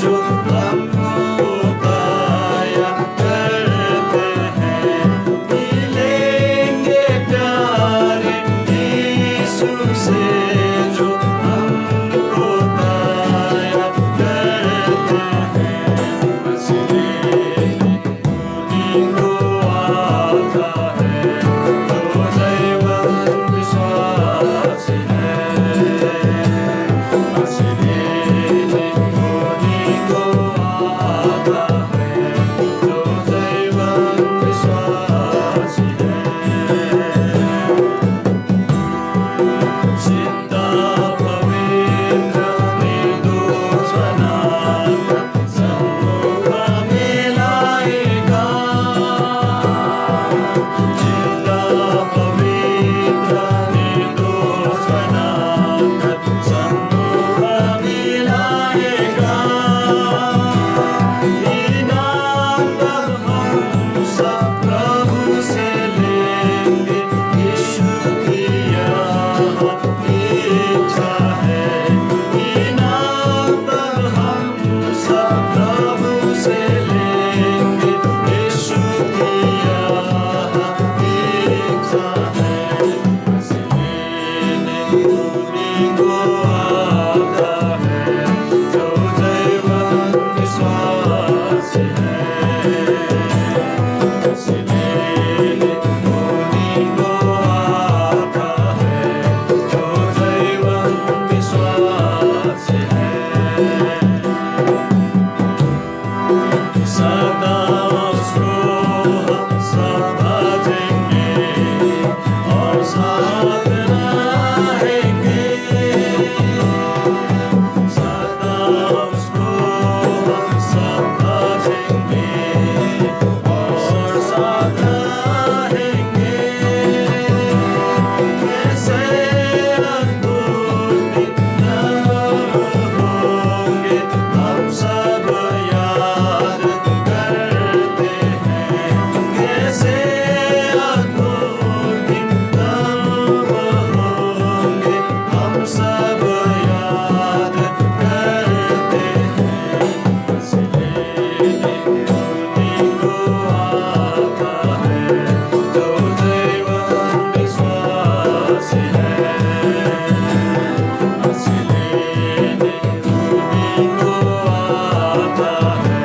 जो हमको पाया करते हैं, मिलेंगे प्यारे यीशु से जो हमको पाया करते हैं। मसीह उन्हीं को आता है जो दैवत विश्वास है। मसीह उन्हीं को आता है जो दैवत विश्वास है। जिंदा पवित्र निर्दोष बनाकर सम्मुख में लाएगा। जिंदा पवित्र निर्दोष बनाकर सम्मुख में लाएगा। इनाम तब हम सब प्रभु से लेंगे, यीशु की यह इच्छा है। इनाम तब हम सब प्रभु से लेंगे, यीशु की यह इच्छा है। मसीह उन्हीं को आता है जो दैवत विश्वास है। मसीह उन्हीं को आता है जो दैवत विश्वास है। सदा उसको हम सब भजेंगे और साथ रहेंगे। सदा उसको हम सब भजेंगे और साथ रहेंगे। कैसे अद्भुत होंगे हम सब याद करते हैं। कैसे अद्भुत होंगे हम सब याद करते हैं। मसीह उन्हीं को आता है जो दैवत विश्वास है। मसीह उन्हीं को आता है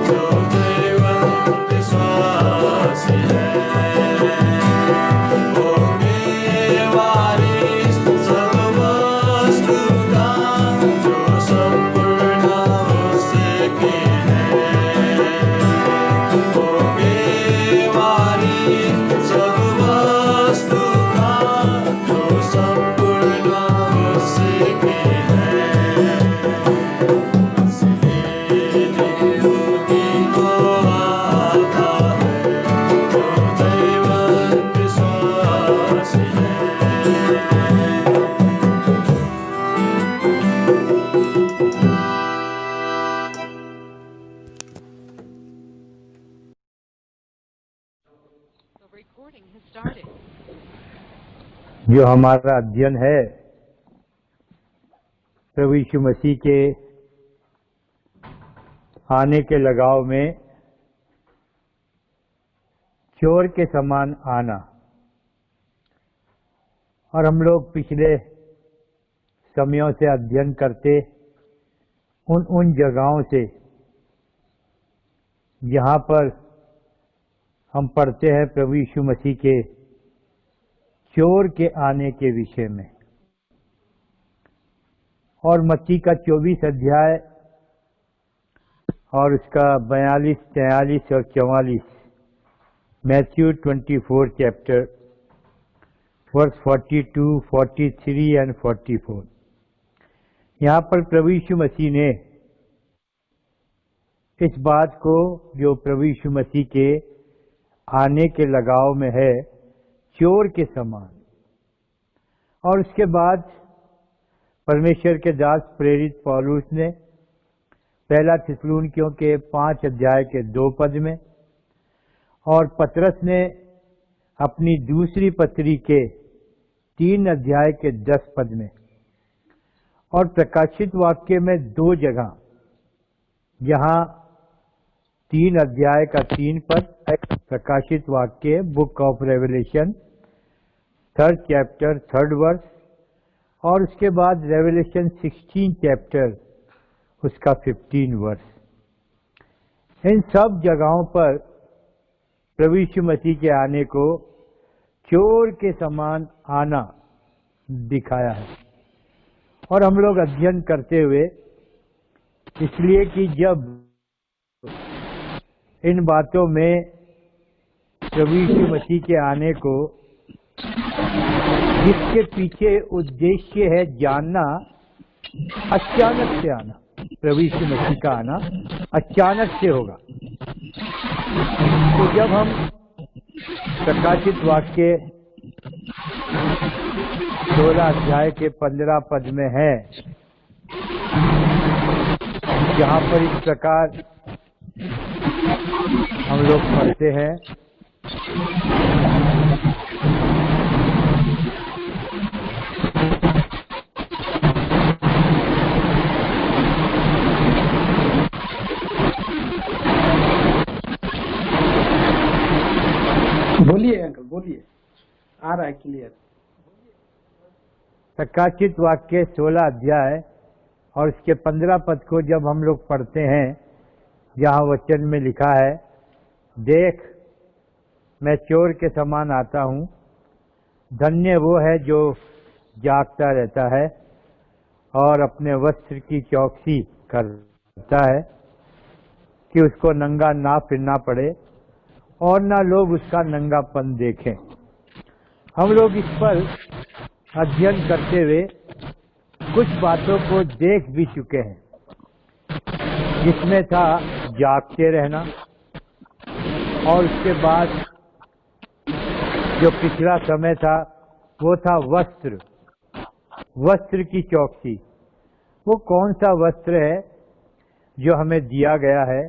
जो दैवत विश्वास है। होंगे वारिस सब वस्तु का जो संपूर्ण उसके हैं। होंगे वारिस सब वस्तु का जो संपूर्ण उसके हैं। मसीह उन्हीं को आता है जो दैवत विश्वास है। The recording has started. जो हमारा अध्ययन है प्रभु यीशु मसीह के आने के लगाव में चोर के समान आना, और हम लोग पिछले समयों से अध्ययन करते उन जगहों से जहाँ पर हम पढ़ते हैं प्रभु यीशु मसीह के चोर के आने के विषय में। और मत्ती का 24 अध्याय और उसका 42, 43 और 44, मैथ्यू 24 चैप्टर वर्स 42, 43 एंड 44। यहाँ पर प्रभु यीशु मसीह ने इस बात को जो प्रभु यीशु मसीह के आने के लगाव में है चोर के समान, और उसके बाद परमेश्वर के दास प्रेरित पौलुस ने पहला थिस्सलुनीकियों के 5 अध्याय के 2 पद में और पतरस ने अपनी दूसरी पत्री के 3 अध्याय के 10 पद में और प्रकाशित वाक्य में 2 जगह यहाँ 3 अध्याय का 3 पद प्रकाशित वाक्य, book of Revelation 3rd chapter 3rd verse, और उसके बाद रेवलेशन 16 चैप्टर उसका 15 वर्स। इन सब जगहों पर प्रभु यीशु मसीह के आने को चोर के समान आना दिखाया है। और हम लोग अध्ययन करते हुए, इसलिए कि जब इन बातों में प्रभु यीशु मसीह के आने को, जिसके पीछे उद्देश्य है जानना, अचानक से आना, प्रभु यीशु मसीह का आना अचानक से होगा। तो जब हम प्रकाशित वाक्य 16 अध्याय के 15 पद में है, जहाँ पर इस प्रकार हम लोग पढ़ते हैं, बोलिए अंकल, बोलिए, आ रहा है क्लियर। प्रकाशित वाक्य 16 अध्याय और इसके 15 पद को जब हम लोग पढ़ते हैं, जहाँ वचन में लिखा है, देख मैं चोर के समान आता हूँ, धन्य वो है जो जागता रहता है और अपने वस्त्र की चौकसी करता है कि उसको नंगा ना फिरना पड़े और ना लोग उसका नंगापन देखें। हम लोग इस पर अध्ययन करते हुए कुछ बातों को देख भी चुके हैं, जिसमें था जागते रहना, और उसके बाद जो पिछला समय था वो था वस्त्र की चौकसी। वो कौन सा वस्त्र है जो हमें दिया गया है,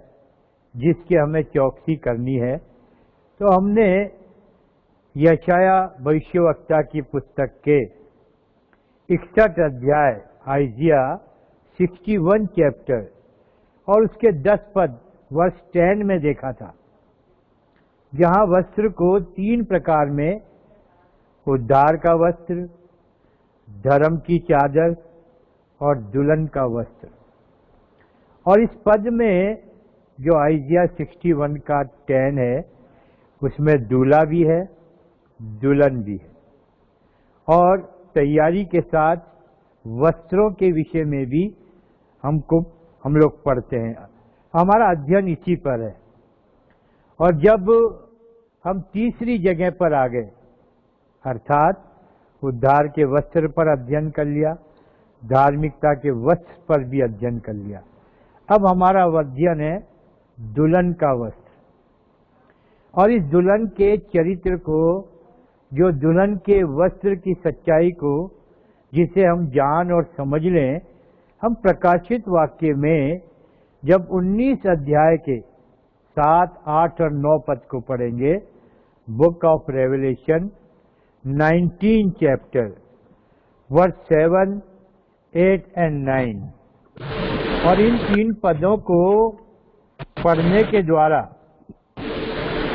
जिसकी हमें चौकसी करनी है? तो हमने यशाया भविष्यवक्ता की पुस्तक के 61 अध्याय, आइजिया 61 चैप्टर और उसके 10 पद वर्ष 10 में देखा था, जहाँ वस्त्र को 3 प्रकार में, उद्धार का वस्त्र, धर्म की चादर और दुल्हन का वस्त्र। और इस पद में जो आइजिया 61 का 10 है, उसमें दूल्हा भी है, दुल्हन भी है, और तैयारी के साथ वस्त्रों के विषय में भी हम लोग पढ़ते हैं। हमारा अध्ययन इसी पर है। और जब हम तीसरी जगह पर आ गए, अर्थात उद्धार के वस्त्र पर अध्ययन कर लिया, धार्मिकता के वस्त्र पर भी अध्ययन कर लिया, अब हमारा अध्ययन है दुल्हन का वस्त्र। और इस दुल्हन के चरित्र को, जो दुल्हन के वस्त्र की सच्चाई को, जिसे हम जान और समझ लें, हम प्रकाशित वाक्य में जब 19 अध्याय के 7, 8 और 9 पद को पढ़ेंगे, book of Revelation 19 chapter verse 7, 8 and 9। और इन 3 पदों को पढ़ने के द्वारा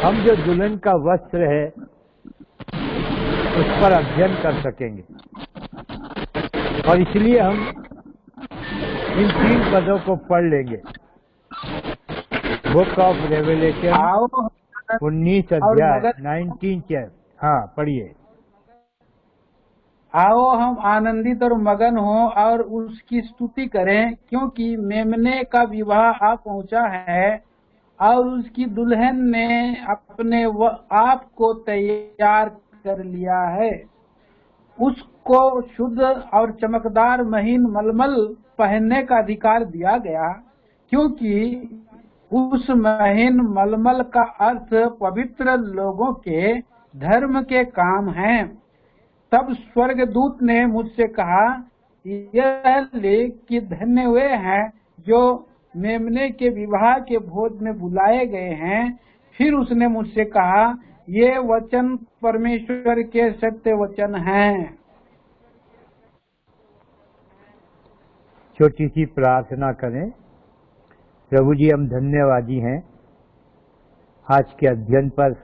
हम जो दुल्हन का वस्त्र है उस पर अध्ययन कर सकेंगे। और इसलिए हम इन 3 पदों को पढ़ लेंगे। बुक ऑफ रेवलेशन 19 अध्याय 19 चैप्टर। हाँ, पढ़िए। आओ हम आनंदित और मगन हों और उसकी स्तुति करें, क्योंकि मेमने का विवाह आ पहुंचा है और उसकी दुल्हन ने अपने आप को तैयार कर लिया है। उसको शुद्ध और चमकदार महीन मलमल पहनने का अधिकार दिया गया, क्योंकि उस महीन मलमल का अर्थ पवित्र लोगों के धर्म के काम है। तब स्वर्गदूत ने मुझसे कहा, यह लेख कि धन्य वे हैं जो मेमने के विवाह के भोज में बुलाए गए हैं। फिर उसने मुझसे कहा, ये वचन परमेश्वर के सत्य वचन हैं। छोटी सी प्रार्थना करें। प्रभु जी, हम धन्यवादी हैं। आज के अध्ययन पर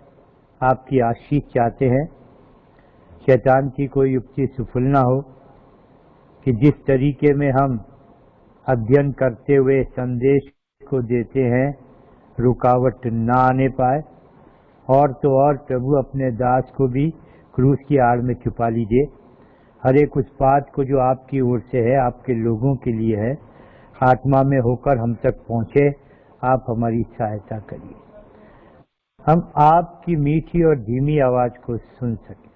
आपकी आशीष चाहते हैं। शैतान की कोई युक्ति सफल ना हो कि जिस तरीके में हम अध्ययन करते हुए संदेश को देते हैं रुकावट ना आने पाए। और तो और प्रभु अपने दास को भी क्रूस की आड़ में छुपा लीजिए। हर एक उस बात को जो आपकी ओर से है, आपके लोगों के लिए है, आत्मा में होकर हम तक पहुंचे। आप हमारी सहायता करिए, हम आपकी मीठी और धीमी आवाज को सुन सकें।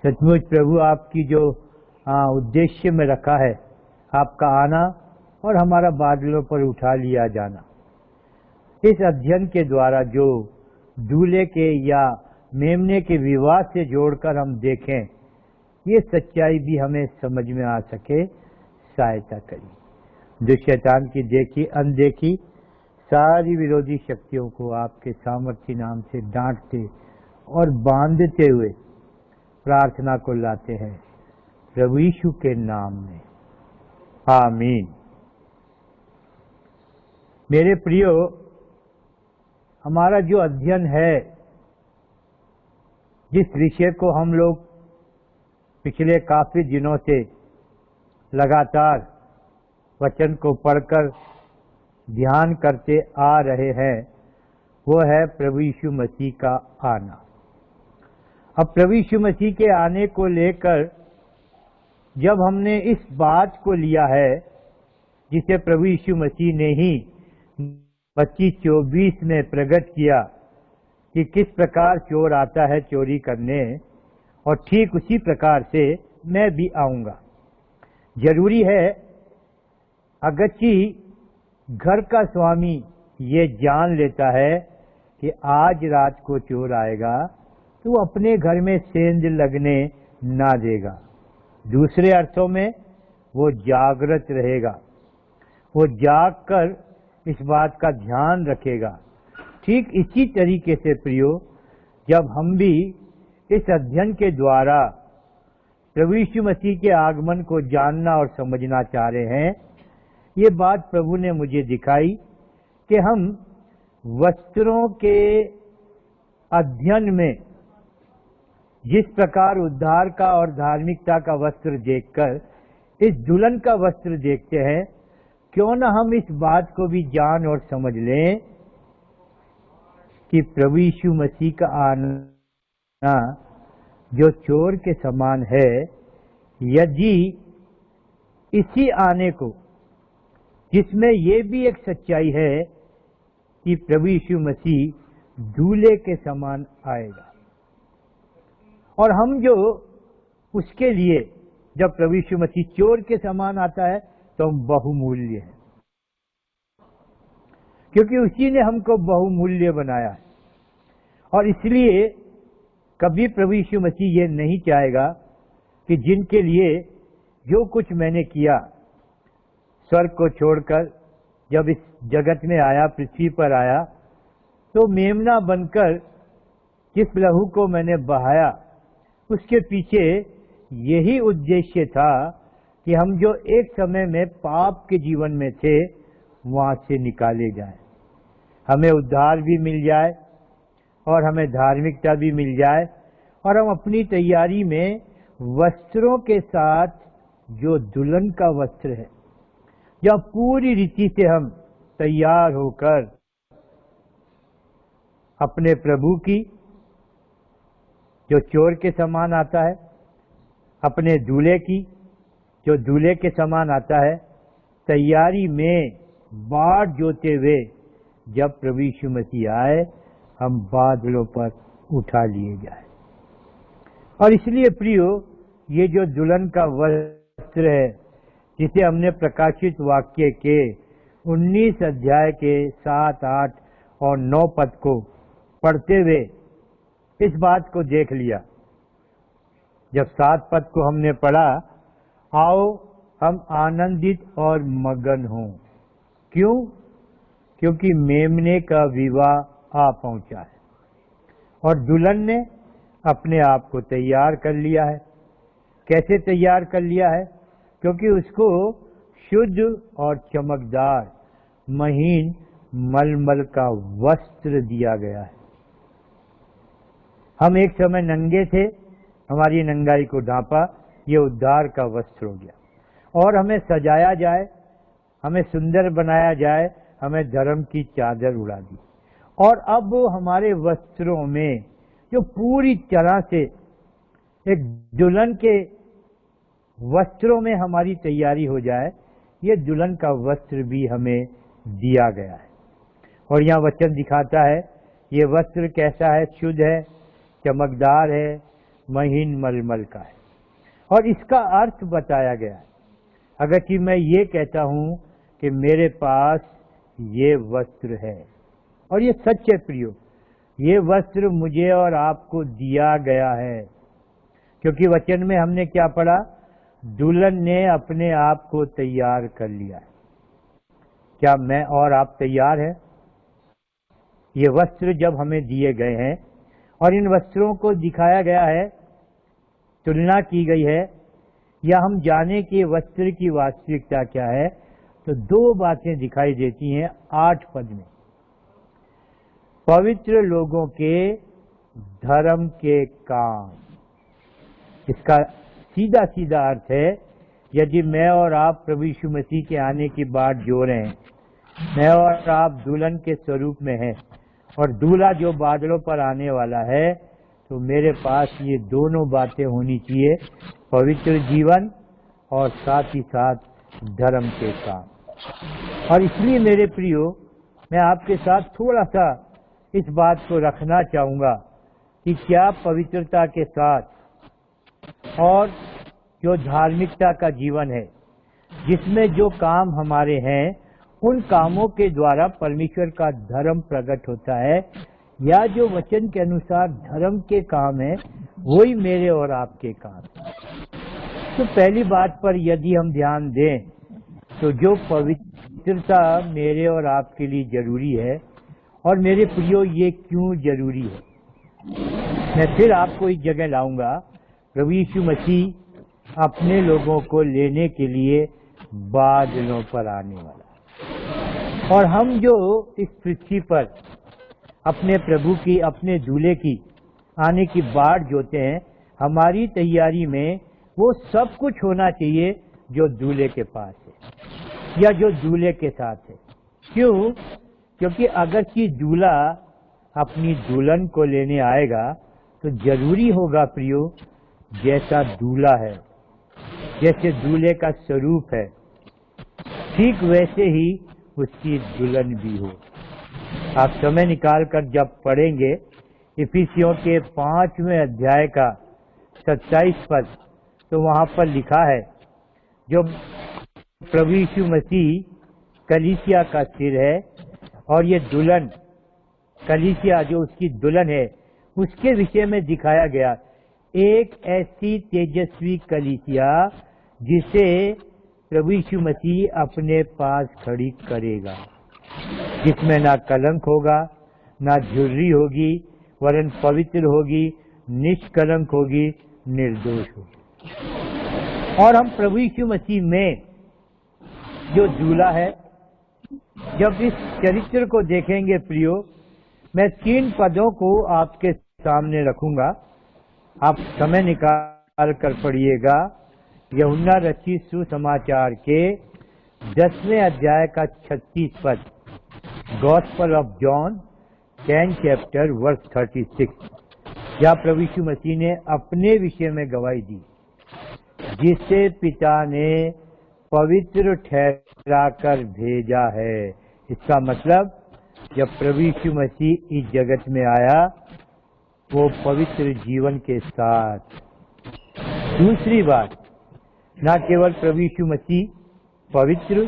सचमुच प्रभु, आपकी जो उद्देश्य में रखा है, आपका आना और हमारा बादलों पर उठा लिया जाना, इस अध्ययन के द्वारा जो दूल्हे के या मेमने के विवाह से जोड़कर हम देखें, ये सच्चाई भी हमें समझ में आ सके, सहायता करिए। जो शैतान की देखी अनदेखी सारी विरोधी शक्तियों को आपके सामर्थ्य नाम से डांटते और बांधते हुए प्रार्थना को लाते हैं प्रभु यीशु के नाम में, आमीन। मेरे प्रियो, हमारा जो अध्ययन है, जिस विषय को हम लोग पिछले काफी दिनों से लगातार वचन को पढ़कर ध्यान करते आ रहे हैं, वो है प्रभु यीशु मसीह का आना। अब प्रभु यीशु मसीह के आने को लेकर जब हमने इस बात को लिया है, जिसे प्रभु यीशु मसीह ने ही 25-24 में प्रकट किया कि किस प्रकार चोर आता है चोरी करने, और ठीक उसी प्रकार से मैं भी आऊंगा। जरूरी है, अगरची घर का स्वामी ये जान लेता है कि आज रात को चोर आएगा, तो वो अपने घर में सेंध लगने ना देगा। दूसरे अर्थों में वो जागृत रहेगा, वो जाग कर इस बात का ध्यान रखेगा। ठीक इसी तरीके से प्रियो, जब हम भी इस अध्ययन के द्वारा प्रभु यीशु मसीह के आगमन को जानना और समझना चाह रहे हैं, ये बात प्रभु ने मुझे दिखाई कि हम वस्त्रों के अध्ययन में जिस प्रकार उद्धार का और धार्मिकता का वस्त्र देखकर इस दुल्हन का वस्त्र देखते हैं, क्यों न हम इस बात को भी जान और समझ लें कि प्रभु यीशु मसीह का आना जो चोर के समान है, यदि इसी आने को, जिसमें ये भी एक सच्चाई है कि प्रभु यीशु मसीह दूल्हे के समान आएगा, और हम जो उसके लिए, जब प्रभु यीशु मसीह चोर के समान आता है तो हम बहुमूल्य हैं, क्योंकि उसी ने हमको बहुमूल्य बनाया है। और इसलिए कभी प्रभु यीशु मसीह ये नहीं चाहेगा कि जिनके लिए जो कुछ मैंने किया, स्वर्ग को छोड़कर जब इस जगत में आया, पृथ्वी पर आया, तो मेमना बनकर जिस लहू को मैंने बहाया, उसके पीछे यही उद्देश्य था कि हम जो एक समय में पाप के जीवन में थे, वहां से निकाले जाए, हमें उद्धार भी मिल जाए और हमें धार्मिकता भी मिल जाए, और हम अपनी तैयारी में वस्त्रों के साथ, जो दुल्हन का वस्त्र है, जब पूरी रीति से हम तैयार होकर अपने प्रभु की, जो चोर के समान आता है, अपने दूल्हे की, जो दूल्हे के समान आता है, तैयारी में बाट जोते हुए जब प्रभु यीशु मसीह आए, हम बादलों पर उठा लिए जाए। और इसलिए प्रियो, ये जो दुल्हन का वस्त्र है, जिसे हमने प्रकाशित वाक्य के 19 अध्याय के 7, 8 और 9 पद को पढ़ते हुए इस बात को देख लिया। जब 7 पद को हमने पढ़ा, आओ हम आनंदित और मगन हों। क्यों? क्योंकि मेमने का विवाह आ पहुंचा है और दुल्हन ने अपने आप को तैयार कर लिया है। कैसे तैयार कर लिया है? क्योंकि उसको शुद्ध और चमकदार महीन मलमल का वस्त्र दिया गया है। हम एक समय नंगे थे, हमारी नंगाई को ढांपा, ये उद्धार का वस्त्र हो गया। और हमें सजाया जाए, हमें सुंदर बनाया जाए, हमें धर्म की चादर उड़ा दी। और अब हमारे वस्त्रों में जो पूरी तरह से एक दुल्हन के वस्त्रों में हमारी तैयारी हो जाए, ये दुल्हन का वस्त्र भी हमें दिया गया है। और यहाँ वचन दिखाता है ये वस्त्र कैसा है, शुद्ध है, चमकदार है, महीन मलमल का है। और इसका अर्थ बताया गया है। अगर कि मैं ये कहता हूं कि मेरे पास ये वस्त्र है, और ये सच है प्रियो, ये वस्त्र मुझे और आपको दिया गया है। क्योंकि वचन में हमने क्या पढ़ा, दुल्हन ने अपने आप को तैयार कर लिया है। क्या मैं और आप तैयार हैं? ये वस्त्र जब हमें दिए गए हैं और इन वस्त्रों को दिखाया गया है, तुलना की गई है, या हम जाने कि वस्त्र की वास्तविकता क्या है, तो दो बातें दिखाई देती हैं 8 पद में। पवित्र लोगों के धर्म के काम, इसका सीधा सीधा अर्थ है, यदि मैं और आप प्रभु यीशु मसीह के आने की बाट जो रहे हैं, मैं और आप दुल्हन के स्वरूप में हैं और दूल्हा जो बादलों पर आने वाला है, तो मेरे पास ये दोनों बातें होनी चाहिए, पवित्र जीवन और साथ ही साथ धर्म के काम। और इसलिए मेरे प्रियो, मैं आपके साथ थोड़ा सा इस बात को रखना चाहूँगा कि क्या पवित्रता के साथ और जो धार्मिकता का जीवन है, जिसमें जो काम हमारे हैं, उन कामों के द्वारा परमेश्वर का धर्म प्रकट होता है, या जो वचन के अनुसार धर्म के काम है, वही मेरे और आपके काम। तो पहली बात पर यदि हम ध्यान दें, तो जो पवित्रता मेरे और आपके लिए जरूरी है, और मेरे प्रियो ये क्यों जरूरी है, मैं फिर आपको इस जगह लाऊंगा। प्रभु यीशु मसीह अपने लोगों को लेने के लिए बादलों पर आने वाला, और हम जो इस पृथ्वी पर अपने प्रभु की, अपने दूल्हे की आने की बाट जोते हैं, हमारी तैयारी में वो सब कुछ होना चाहिए जो दूल्हे के पास है या जो दूल्हे के साथ है। क्यों? क्योंकि अगर कि दूल्हा अपनी दुल्हन को लेने आएगा, तो जरूरी होगा प्रियो, जैसा दूल्हा है, जैसे दूल्हे का स्वरूप है, ठीक वैसे ही उसकी दुल्हन भी हो। आप समय निकाल कर जब पढ़ेंगे इफिसियों के 5वें अध्याय का 27 पद, तो वहां पर लिखा है, जो प्रभु यीशु मसीह कलीसिया का सिर है, और ये दुल्हन कलीसिया जो उसकी दुल्हन है, उसके विषय में दिखाया गया एक ऐसी तेजस्वी कलीसिया जिसे प्रभु यीशु मसीह अपने पास खड़ी करेगा, जिसमें ना कलंक होगा, ना झुर्री होगी, वरन पवित्र होगी, निष्कलंक होगी, निर्दोष होगी। और हम प्रभु यीशु मसीह में जो दूल्हा है, जब इस चरित्र को देखेंगे प्रियो, मैं 3 पदों को आपके सामने रखूंगा, आप समय निकाल कर पढ़िएगा। यूहन्ना रचित सुसमाचार के 10वें अध्याय का 36 पद, Gospel of John 10 chapter verse 36, जहाँ प्रभु यीशु मसीह ने अपने विषय में गवाही दी, जिसे पिता ने पवित्र ठहरा कर भेजा है। इसका मतलब जब प्रभु यीशु मसीह इस जगत में आया, वो पवित्र जीवन के साथ। दूसरी बात, न केवल प्रभु यीशु मसीह पवित्र,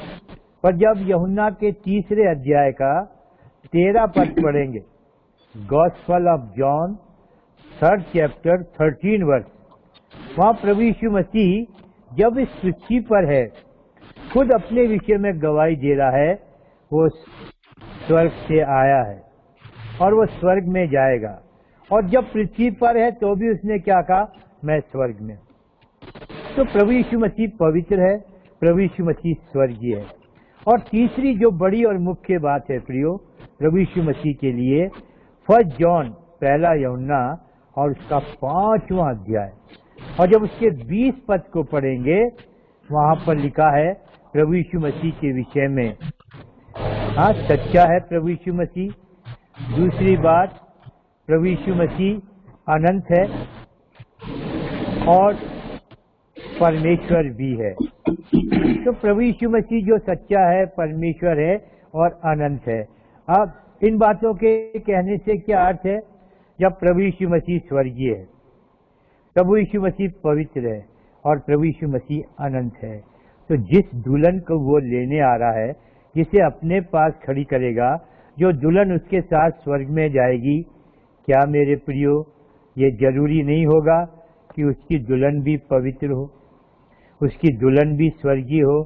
पर जब यूहन्ना के 3 अध्याय का 13 पद पढ़ेंगे, Gospel of John 3rd chapter 13 verse, वहाँ प्रभु यीशु मसीह जब इस पृथ्वी पर है, खुद अपने विषय में गवाही दे रहा है, वो स्वर्ग से आया है और वो स्वर्ग में जाएगा। और जब पृथ्वी पर है तो भी उसने क्या कहा, मैं स्वर्ग में। तो प्रभु यीशु मसीह पवित्र है, प्रभु यीशु मसीह स्वर्गीय है। और तीसरी जो बड़ी और मुख्य बात है प्रियो प्रभु यीशु मसीह के लिए, 1 जॉन पहला यूहन्ना और उसका 5वां अध्याय, और जब उसके 20 पद को पढ़ेंगे वहां पर लिखा है प्रभु यीशु मसीह के विषय में। हाँ, सच्चा है प्रभु यीशु मसीह। दूसरी बात, प्रभु यीशु मसीह अनंत है और परमेश्वर भी है। तो प्रभु यीशु मसीह जो सच्चा है, परमेश्वर है और अनंत है। अब इन बातों के कहने से क्या अर्थ है? जब प्रभु यीशु मसीह स्वर्गीय है, प्रभु यीशु मसीह पवित्र है और प्रभु यीशु मसीह अनंत है, तो जिस दुल्हन को वो लेने आ रहा है, जिसे अपने पास खड़ी करेगा, जो दुल्हन उसके साथ स्वर्ग में जाएगी, क्या मेरे प्रियो ये जरूरी नहीं होगा कि उसकी दुल्हन भी पवित्र हो, उसकी दुल्हन भी स्वर्गीय हो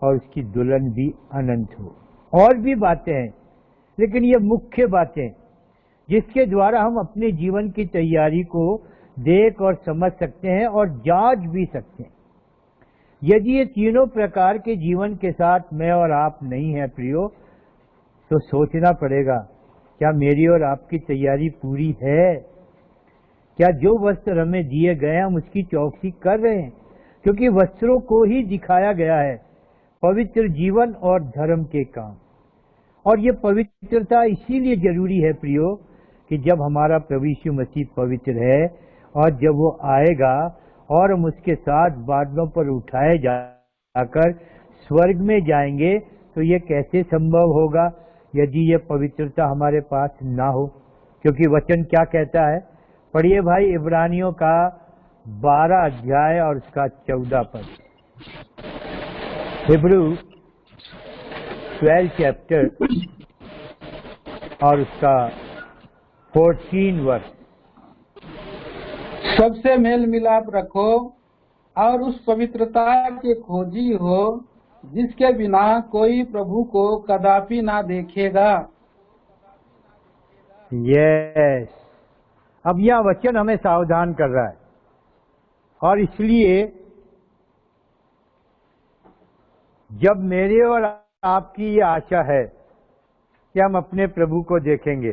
और उसकी दुल्हन भी अनंत हो? और भी बातें हैं, लेकिन ये मुख्य बातें जिसके द्वारा हम अपने जीवन की तैयारी को देख और समझ सकते हैं और जांच भी सकते हैं। यदि ये तीनों प्रकार के जीवन के साथ मैं और आप नहीं है प्रियो, तो सोचना पड़ेगा, क्या मेरी और आपकी तैयारी पूरी है? क्या जो वस्त्र हमें दिए गए हम उसकी चौकसी कर रहे हैं? क्योंकि वस्त्रों को ही दिखाया गया है पवित्र जीवन और धर्म के काम। और ये पवित्रता इसीलिए जरूरी है प्रियो कि जब हमारा प्रभु यीशु मसीह पवित्र है और जब वो आएगा और हम उसके साथ बादलों पर उठाए जाकर स्वर्ग में जाएंगे, तो ये कैसे संभव होगा यदि ये पवित्रता हमारे पास ना हो? क्योंकि वचन क्या कहता है? पढ़िए भाई, इब्रानियों का 12 अध्याय और उसका 14 पद। हिब्रू 12 चैप्टर और उसका 14 वर्ष। सबसे मेल मिलाप रखो और उस पवित्रता के खोजी हो जिसके बिना कोई प्रभु को कदापि ना देखेगा। यस, अब यह वचन हमें सावधान कर रहा है, और इसलिए जब मेरे और आपकी ये आशा है कि हम अपने प्रभु को देखेंगे,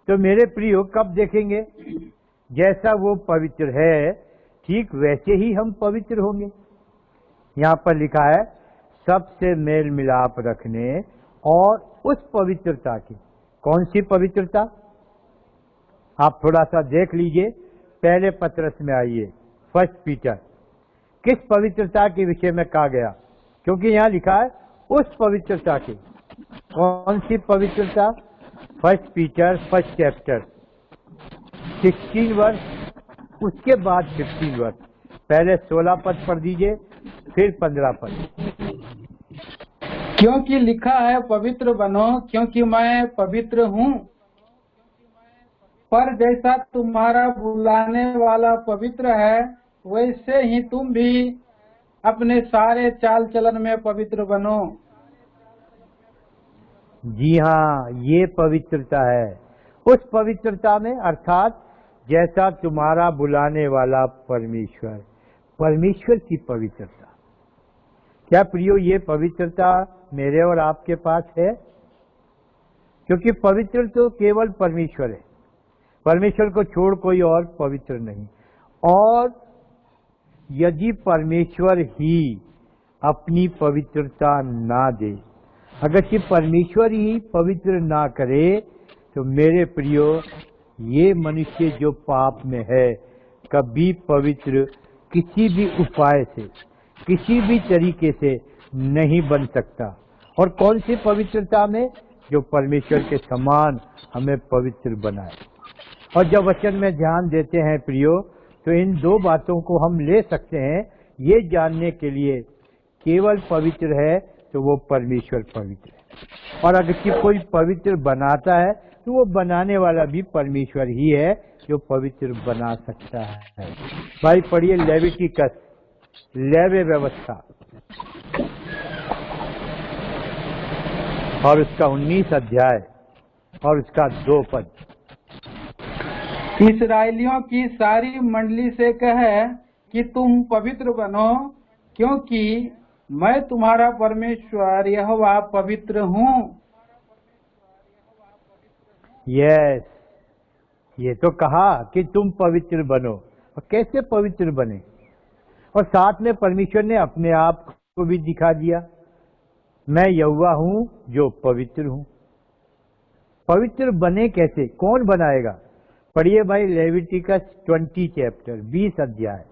तो मेरे प्रियो कब देखेंगे? जैसा वो पवित्र है ठीक वैसे ही हम पवित्र होंगे। यहाँ पर लिखा है सबसे मेल मिलाप रखने और उस पवित्रता की। कौन सी पवित्रता? आप थोड़ा सा देख लीजिए, पहले पत्रस में आइए, 1 पीटर। किस पवित्रता के विषय में कहा गया? क्योंकि यहाँ लिखा है उस पवित्रता की। कौन सी पवित्रता? 1 पीटर 1 चैप्टर 16 वर्ष, उसके बाद 15 वर्ष। पहले 16 पद पढ़ दीजिए, फिर 15 पद। क्योंकि लिखा है पवित्र बनो क्योंकि मैं पवित्र हूँ। पर जैसा तुम्हारा बुलाने वाला पवित्र है, वैसे ही तुम भी अपने सारे चाल चलन में पवित्र बनो। जी हाँ, ये पवित्रता है। उस पवित्रता में, अर्थात जैसा तुम्हारा बुलाने वाला परमेश्वर, परमेश्वर की पवित्रता। क्या प्रियो ये पवित्रता मेरे और आपके पास है? क्योंकि पवित्र तो केवल परमेश्वर है, परमेश्वर को छोड़ कोई और पवित्र नहीं। और यदि परमेश्वर ही अपनी पवित्रता ना दे, अगर सिर्फ परमेश्वर ही पवित्र ना करे, तो मेरे प्रियो ये मनुष्य जो पाप में है कभी पवित्र किसी भी उपाय से, किसी भी तरीके से नहीं बन सकता। और कौन सी पवित्रता में? जो परमेश्वर के समान हमें पवित्र बनाए। और जब वचन में ध्यान देते हैं प्रियो, तो इन दो बातों को हम ले सकते हैं ये जानने के लिए, केवल पवित्र है तो वो परमेश्वर पवित्र है। और अगर कोई पवित्र बनाता है तो वो बनाने वाला भी परमेश्वर ही है जो पवित्र बना सकता है। भाई पढ़िए लेविटिकस, लेवे व्यवस्था और उसका 19 अध्याय और उसका 2 पद। इस्राएलियों की सारी मंडली से कहे कि तुम पवित्र बनो, क्योंकि मैं तुम्हारा परमेश्वर यहोवा पवित्र हूँ। यस, ये तो कहा कि तुम पवित्र बनो, और कैसे पवित्र बने, और साथ में परमेश्वर ने अपने आप को भी दिखा दिया, मैं यहोवा हूं जो पवित्र हूं। पवित्र बने कैसे, कौन बनाएगा? पढ़िए भाई लेविटिकस 20 चैप्टर 20 अध्याय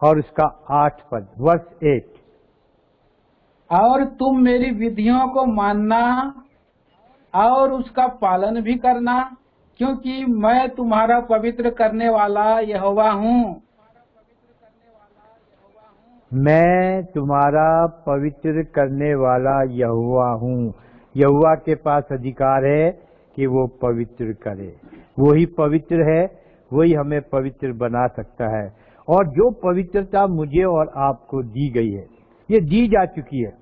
और उसका 8 पद, वर्स 8। और तुम मेरी विधियों को मानना और उसका पालन भी करना, क्योंकि मैं तुम्हारा पवित्र करने वाला यहोवा हूँ। मैं तुम्हारा पवित्र करने वाला यहोवा हूँ। यहोवा के पास अधिकार है कि वो पवित्र करे, वही पवित्र है, वही हमें पवित्र बना सकता है। और जो पवित्रता मुझे और आपको दी गई है, ये दी जा चुकी है।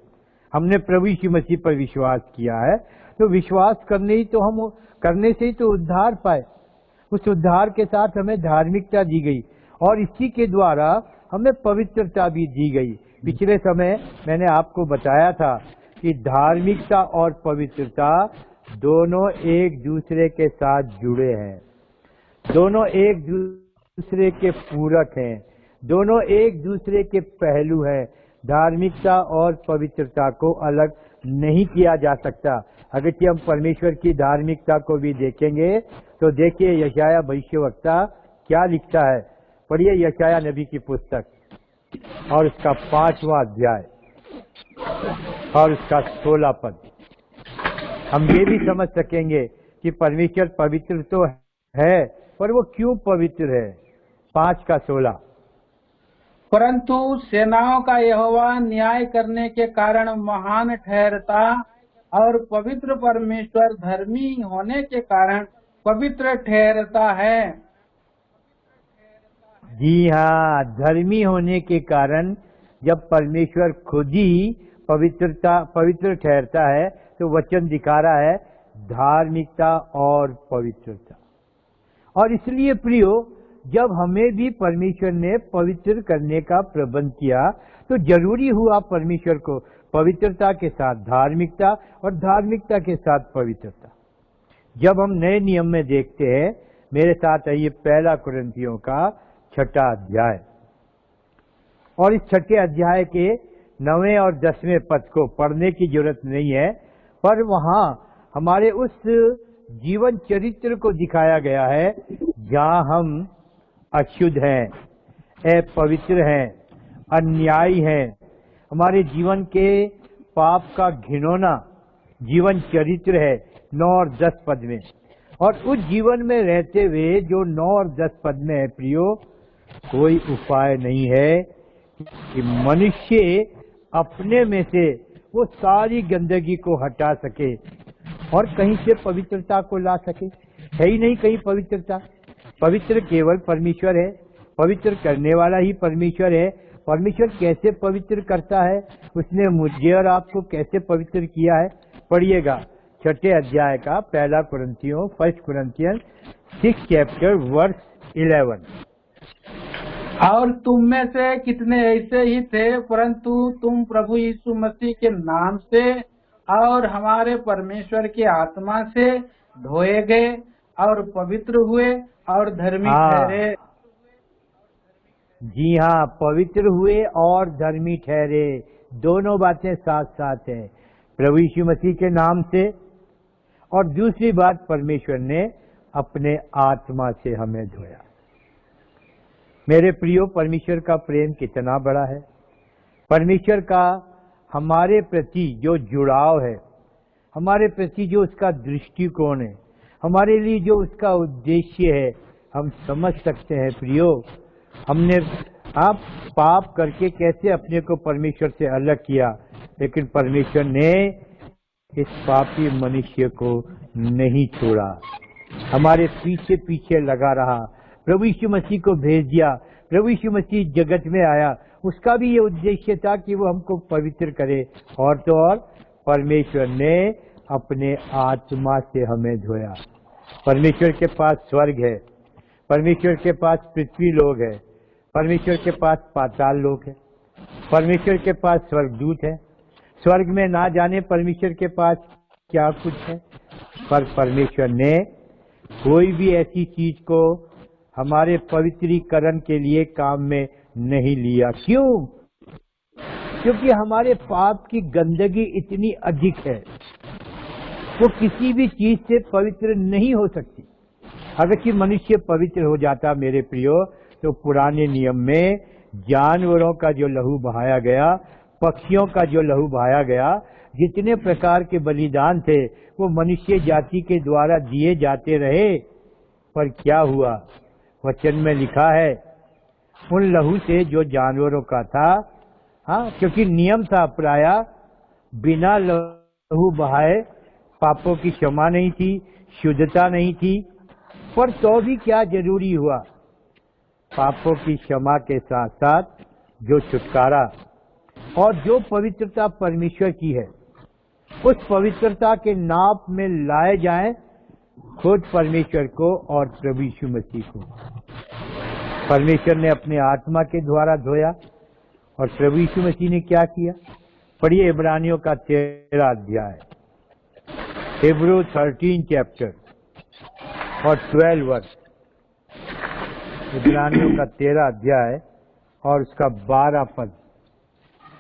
हमने प्रभु यीशु मसीह पर विश्वास किया है, तो विश्वास करने से ही तो उद्धार पाए। उस उद्धार के साथ हमें धार्मिकता दी गई, और इसी के द्वारा हमें पवित्रता भी दी गई। पिछले समय मैंने आपको बताया था कि धार्मिकता और पवित्रता दोनों एक दूसरे के साथ जुड़े हैं, दोनों एक दूसरे के पूरक हैं, दोनों एक दूसरे के पहलू हैं। धार्मिकता और पवित्रता को अलग नहीं किया जा सकता। अगर कि हम परमेश्वर की धार्मिकता को भी देखेंगे तो देखिए यशाया भविष्यवक्ता क्या लिखता है। पढ़िए यशाया नबी की पुस्तक और उसका 5वां अध्याय और उसका 16 पद। हम ये भी समझ सकेंगे कि परमेश्वर पवित्र तो है, पर वो क्यों पवित्र है। 5 का 16। परंतु सेनाओं का यहोवा न्याय करने के कारण महान ठहरता, और पवित्र परमेश्वर धर्मी होने के कारण पवित्र ठहरता है। जी हाँ, धर्मी होने के कारण जब परमेश्वर खुद ही पवित्र ठहरता है, तो वचन दिखा रहा है धार्मिकता और पवित्रता। और इसलिए प्रियो, जब हमें भी परमेश्वर ने पवित्र करने का प्रबंध किया, तो जरूरी हुआ परमेश्वर को पवित्रता के साथ धार्मिकता और धार्मिकता के साथ पवित्रता। जब हम नए नियम में देखते हैं, मेरे साथ आइए 1 कुरिन्थियों का 6वां अध्याय, और इस 6ठे अध्याय के 9वें और 10वें पद को पढ़ने की जरूरत नहीं है, पर वहां हमारे उस जीवन चरित्र को दिखाया गया है जहां हम अशुद्ध हैं, अपवित्र हैं, अन्यायी हैं। हमारे जीवन के पाप का घिनौना जीवन चरित्र है 9 और 10 पद में। और उस जीवन में रहते हुए जो 9 और 10 पद में है प्रियो, कोई उपाय नहीं है कि मनुष्य अपने में से वो सारी गंदगी को हटा सके और कहीं से पवित्रता को ला सके। है ही नहीं कहीं पवित्रता। पवित्र केवल परमेश्वर है, पवित्र करने वाला ही परमेश्वर है। परमेश्वर कैसे पवित्र करता है, उसने मुझे और आपको कैसे पवित्र किया है, पढ़िएगा 6ठे अध्याय का 1 कुरिन्थियन 6 चैप्टर वर्स 11। और तुम में से कितने ऐसे ही थे, परंतु तुम प्रभु यीशु मसीह के नाम से और हमारे परमेश्वर की आत्मा से धोए गए और पवित्र हुए और धर्मी ठहरे। जी हाँ, पवित्र हुए और धर्मी ठहरे, दोनों बातें साथ साथ हैं। प्रभु यीशु मसीह के नाम से, और दूसरी बात परमेश्वर ने अपने आत्मा से हमें धोया। मेरे प्रियो, परमेश्वर का प्रेम कितना बड़ा है। परमेश्वर का हमारे प्रति जो जुड़ाव है, हमारे प्रति जो उसका दृष्टिकोण है, हमारे लिए जो उसका उद्देश्य है, हम समझ सकते हैं प्रियो। हमने आप पाप करके कैसे अपने को परमेश्वर से अलग किया, लेकिन परमेश्वर ने इस पापी मनुष्य को नहीं छोड़ा, हमारे पीछे पीछे लगा रहा। प्रभु यीशु मसीह को भेज दिया। प्रभु यीशु मसीह जगत में आया, उसका भी ये उद्देश्य था कि वो हमको पवित्र करे। और तो और परमेश्वर ने अपने आत्मा से हमें धोया। परमेश्वर के पास स्वर्ग है, परमेश्वर के पास पृथ्वी लोक है, परमेश्वर के पास पाताल लोक है। परमेश्वर के पास स्वर्गदूत है, स्वर्ग में ना जाने परमेश्वर के पास क्या कुछ है। पर परमेश्वर ने कोई भी ऐसी चीज को हमारे पवित्रीकरण के लिए काम में नहीं लिया। क्यों? क्योंकि हमारे पाप की गंदगी इतनी अधिक है, वो किसी भी चीज से पवित्र नहीं हो सकती। अगर कि मनुष्य पवित्र हो जाता मेरे प्रियो, तो पुराने नियम में जानवरों का जो लहू बहाया गया, पक्षियों का जो लहू बहाया गया, जितने प्रकार के बलिदान थे वो मनुष्य जाति के द्वारा दिए जाते रहे। पर क्या हुआ? वचन में लिखा है उन लहू से जो जानवरों का था, हाँ, क्योंकि नियम था प्रायः बिना लहू बहाए पापों की क्षमा नहीं थी, शुद्धता नहीं थी। पर तो भी क्या जरूरी हुआ? पापों की क्षमा के साथ साथ जो छुटकारा और जो पवित्रता परमेश्वर की है, उस पवित्रता के नाप में लाए जाएं खुद परमेश्वर को और प्रभु यीशु मसीह को। परमेश्वर ने अपने आत्मा के द्वारा धोया और प्रभु यीशु मसीह ने क्या किया? पढ़िए इब्रानियों का 13 अध्याय, हिब्रू 13 चैप्टर और 12 वर्ष। इब्रानियों का 13 अध्याय और उसका 12 पद।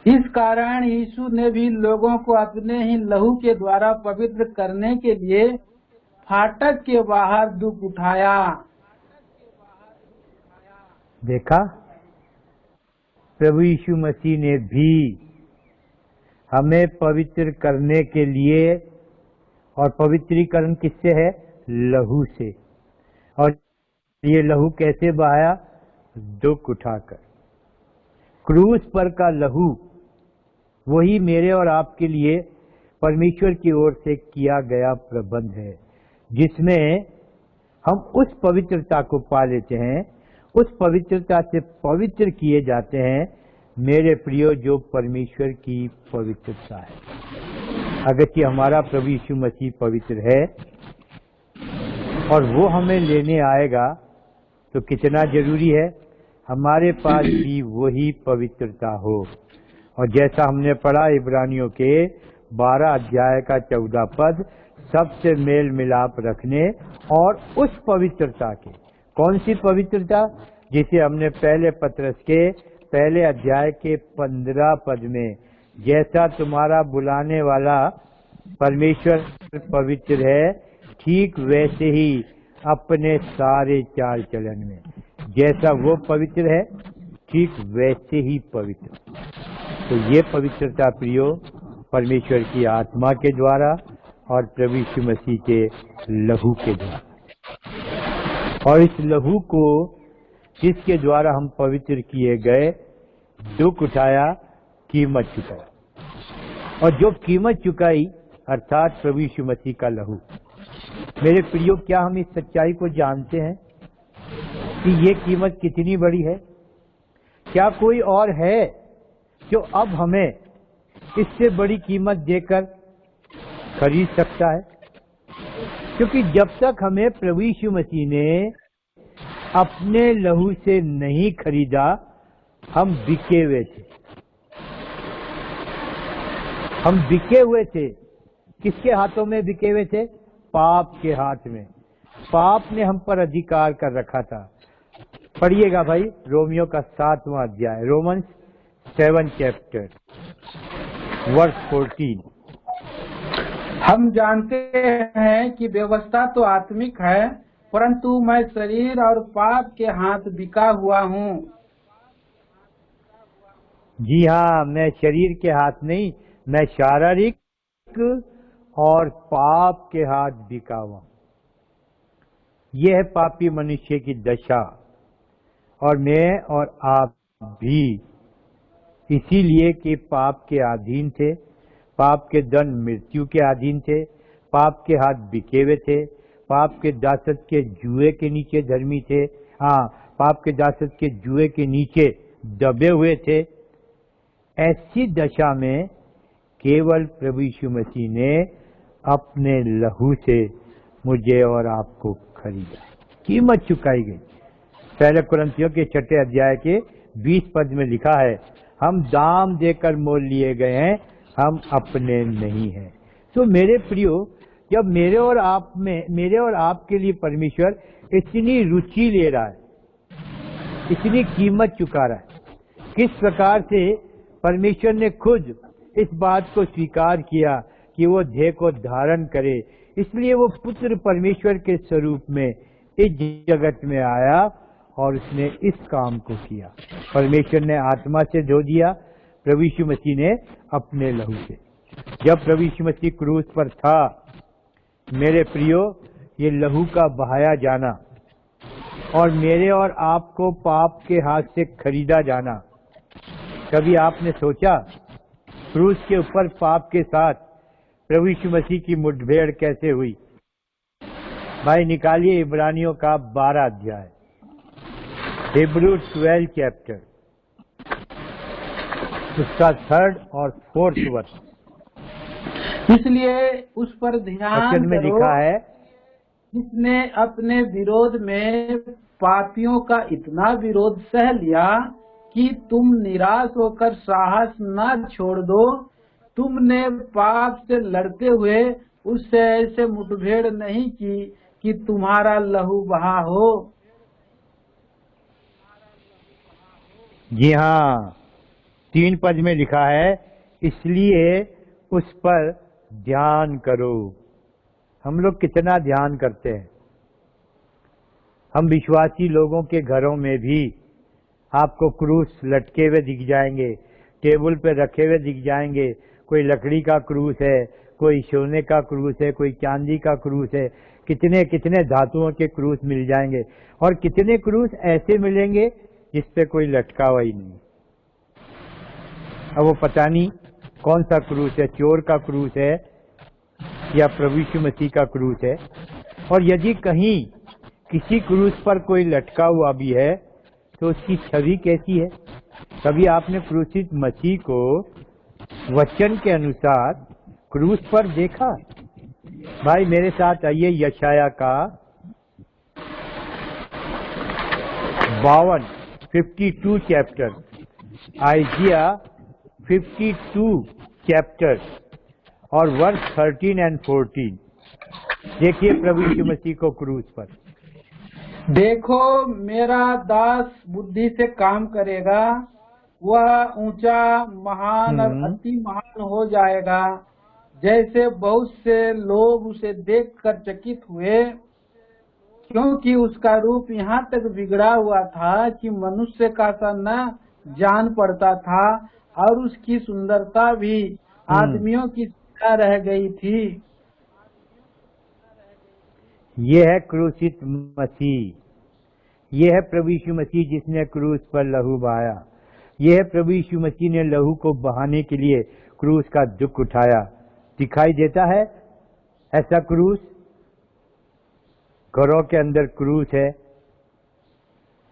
इस कारण यीशु ने भी लोगों को अपने ही लहू के द्वारा पवित्र करने के लिए फाटक के बाहर दुख उठाया। देखा, प्रभु यीशु मसीह ने भी हमें पवित्र करने के लिए, और पवित्रीकरण किससे है? लहू से। और ये लहू कैसे बहाया? दुख उठाकर। क्रूस पर का लहू वही मेरे और आपके लिए परमेश्वर की ओर से किया गया प्रबंध है, जिसमें हम उस पवित्रता को पा लेते हैं, उस पवित्रता से पवित्र किए जाते हैं मेरे प्रियो, जो परमेश्वर की पवित्रता है। अगर कि हमारा प्रभु यीशु मसीह पवित्र है और वो हमें लेने आएगा, तो कितना जरूरी है हमारे पास भी वही पवित्रता हो। और जैसा हमने पढ़ा इब्रानियों के 12 अध्याय का 14 पद, सबसे मेल मिलाप रखने और उस पवित्रता के, कौन सी पवित्रता? जिसे हमने पहले पत्रस के पहले अध्याय के 15 पद में, जैसा तुम्हारा बुलाने वाला परमेश्वर पवित्र है, ठीक वैसे ही अपने सारे चाल चलन में, जैसा वो पवित्र है ठीक वैसे ही पवित्र। तो ये पवित्रता प्रियो परमेश्वर की आत्मा के द्वारा और प्रभु यीशु मसीह के लहू के द्वारा। और इस लहू को जिसके द्वारा हम पवित्र किए गए, दुख उठाया, कीमत चुकाई। और जो कीमत चुकाई अर्थात प्रभु यीशु मसीह का लहू। मेरे प्रियो, क्या हम इस सच्चाई को जानते हैं कि ये कीमत कितनी बड़ी है? क्या कोई और है जो अब हमें इससे बड़ी कीमत देकर खरीद सकता है? क्योंकि जब तक हमें प्रभु यीशु मसीह ने अपने लहू से नहीं खरीदा, हम बिके हुए थे। हम बिके हुए थे। किसके हाथों में बिके हुए थे? पाप के हाथ में। पाप ने हम पर अधिकार कर रखा था। पढ़िएगा भाई रोमियो का 7वां अध्याय, रोमन्स 7 चैप्टर वर्स 14। हम जानते हैं कि व्यवस्था तो आत्मिक है, परंतु मैं शरीर और पाप के हाथ बिका हुआ हूँ। जी हाँ, मैं शरीर के हाथ नहीं, मैं शारीरिक और पाप के हाथ बिका हुआ। यह है पापी मनुष्य की दशा। और मैं और आप भी इसीलिए कि पाप के अधीन थे, पाप के दंड मृत्यु के अधीन थे, पाप के हाथ बिके हुए थे, पाप के दासत्व के जुए के नीचे धर्मी थे। हाँ, पाप के दासत्व के जुए के नीचे दबे हुए थे। ऐसी दशा में केवल प्रभु यीशु मसीह ने अपने लहू से मुझे और आपको खरीदा, कीमत चुकाई गई। पहले कुरिन्थियों के 6 अध्याय के 20 पद में लिखा है, हम दाम देकर मोल लिए गए हैं, हम अपने नहीं हैं। तो मेरे प्रियो, जब मेरे और आपके लिए परमेश्वर इतनी रुचि ले रहा है, इतनी कीमत चुका रहा है, किस प्रकार से परमेश्वर ने खुद इस बात को स्वीकार किया कि वो देह को धारण करे, इसलिए वो पुत्र परमेश्वर के स्वरूप में इस जगत में आया और उसने इस काम को किया। परमेश्वर ने आत्मा से धो दिया, प्रभु यीशु मसीह ने अपने लहू से। जब प्रभु यीशु मसीह क्रूस पर था, मेरे प्रियो, ये लहू का बहाया जाना और मेरे और आपको पाप के हाथ से खरीदा जाना, कभी आपने सोचा क्रूस के ऊपर पाप के साथ प्रभु यीशु मसीह की मुठभेड़ कैसे हुई? भाई निकालिए इब्रानियों का 12 अध्याय, हिब्रू 12 चैप्टर, उसका 3rd और 4th वर्ष। इसलिए उस पर ध्यान वचन में करो लिखा है, जिसने अपने विरोध में पापियों का इतना विरोध सह लिया कि तुम निराश होकर साहस न छोड़ दो। तुमने पाप से लड़ते हुए उससे ऐसे मुठभेड़ नहीं की कि तुम्हारा लहू बहा हो। जी हाँ, 3 पद में लिखा है, इसलिए उस पर ध्यान करो। हम लोग कितना ध्यान करते हैं? हम विश्वासी लोगों के घरों में भी आपको क्रूस लटके हुए दिख जाएंगे, टेबल पे रखे हुए दिख जाएंगे। कोई लकड़ी का क्रूस है, कोई सोने का क्रूस है, कोई चांदी का क्रूस है, कितने कितने धातुओं के क्रूस मिल जाएंगे, और कितने क्रूस ऐसे मिलेंगे जिस पे कोई लटका हुआ ही नहीं। अब वो पता नहीं कौन सा क्रूस है, चोर का क्रूस है या प्रभु यीशु मसीह का क्रूस है। और यदि कहीं किसी क्रूस पर कोई लटका हुआ भी है तो उसकी छवि कैसी है? कभी आपने क्रूसित मसीह को वचन के अनुसार क्रूस पर देखा? भाई मेरे साथ आइए यशाया का 52 चैप्टर, आइजिया 52 चैप्टर और वर्ष 13 और 14। देखिए प्रभु यीशु मसीह को क्रूस पर। देखो मेरा दास बुद्धि से काम करेगा, वह ऊंचा महान और अति महान हो जाएगा, जैसे बहुत से लोग उसे देखकर चकित हुए, क्योंकि उसका रूप यहाँ तक बिगड़ा हुआ था कि मनुष्य का सा न जान पड़ता था, और उसकी सुंदरता भी आदमियों की तरह रह गई थी। ये है क्रूसित मसीह, ये है प्रभु यीशु मसीह जिसने क्रूस पर लहू बहाया। ये है प्रभु यीशु मसीह ने लहू को बहाने के लिए क्रूस का दुख उठाया। दिखाई देता है ऐसा क्रूस? घरों के अंदर क्रूस है,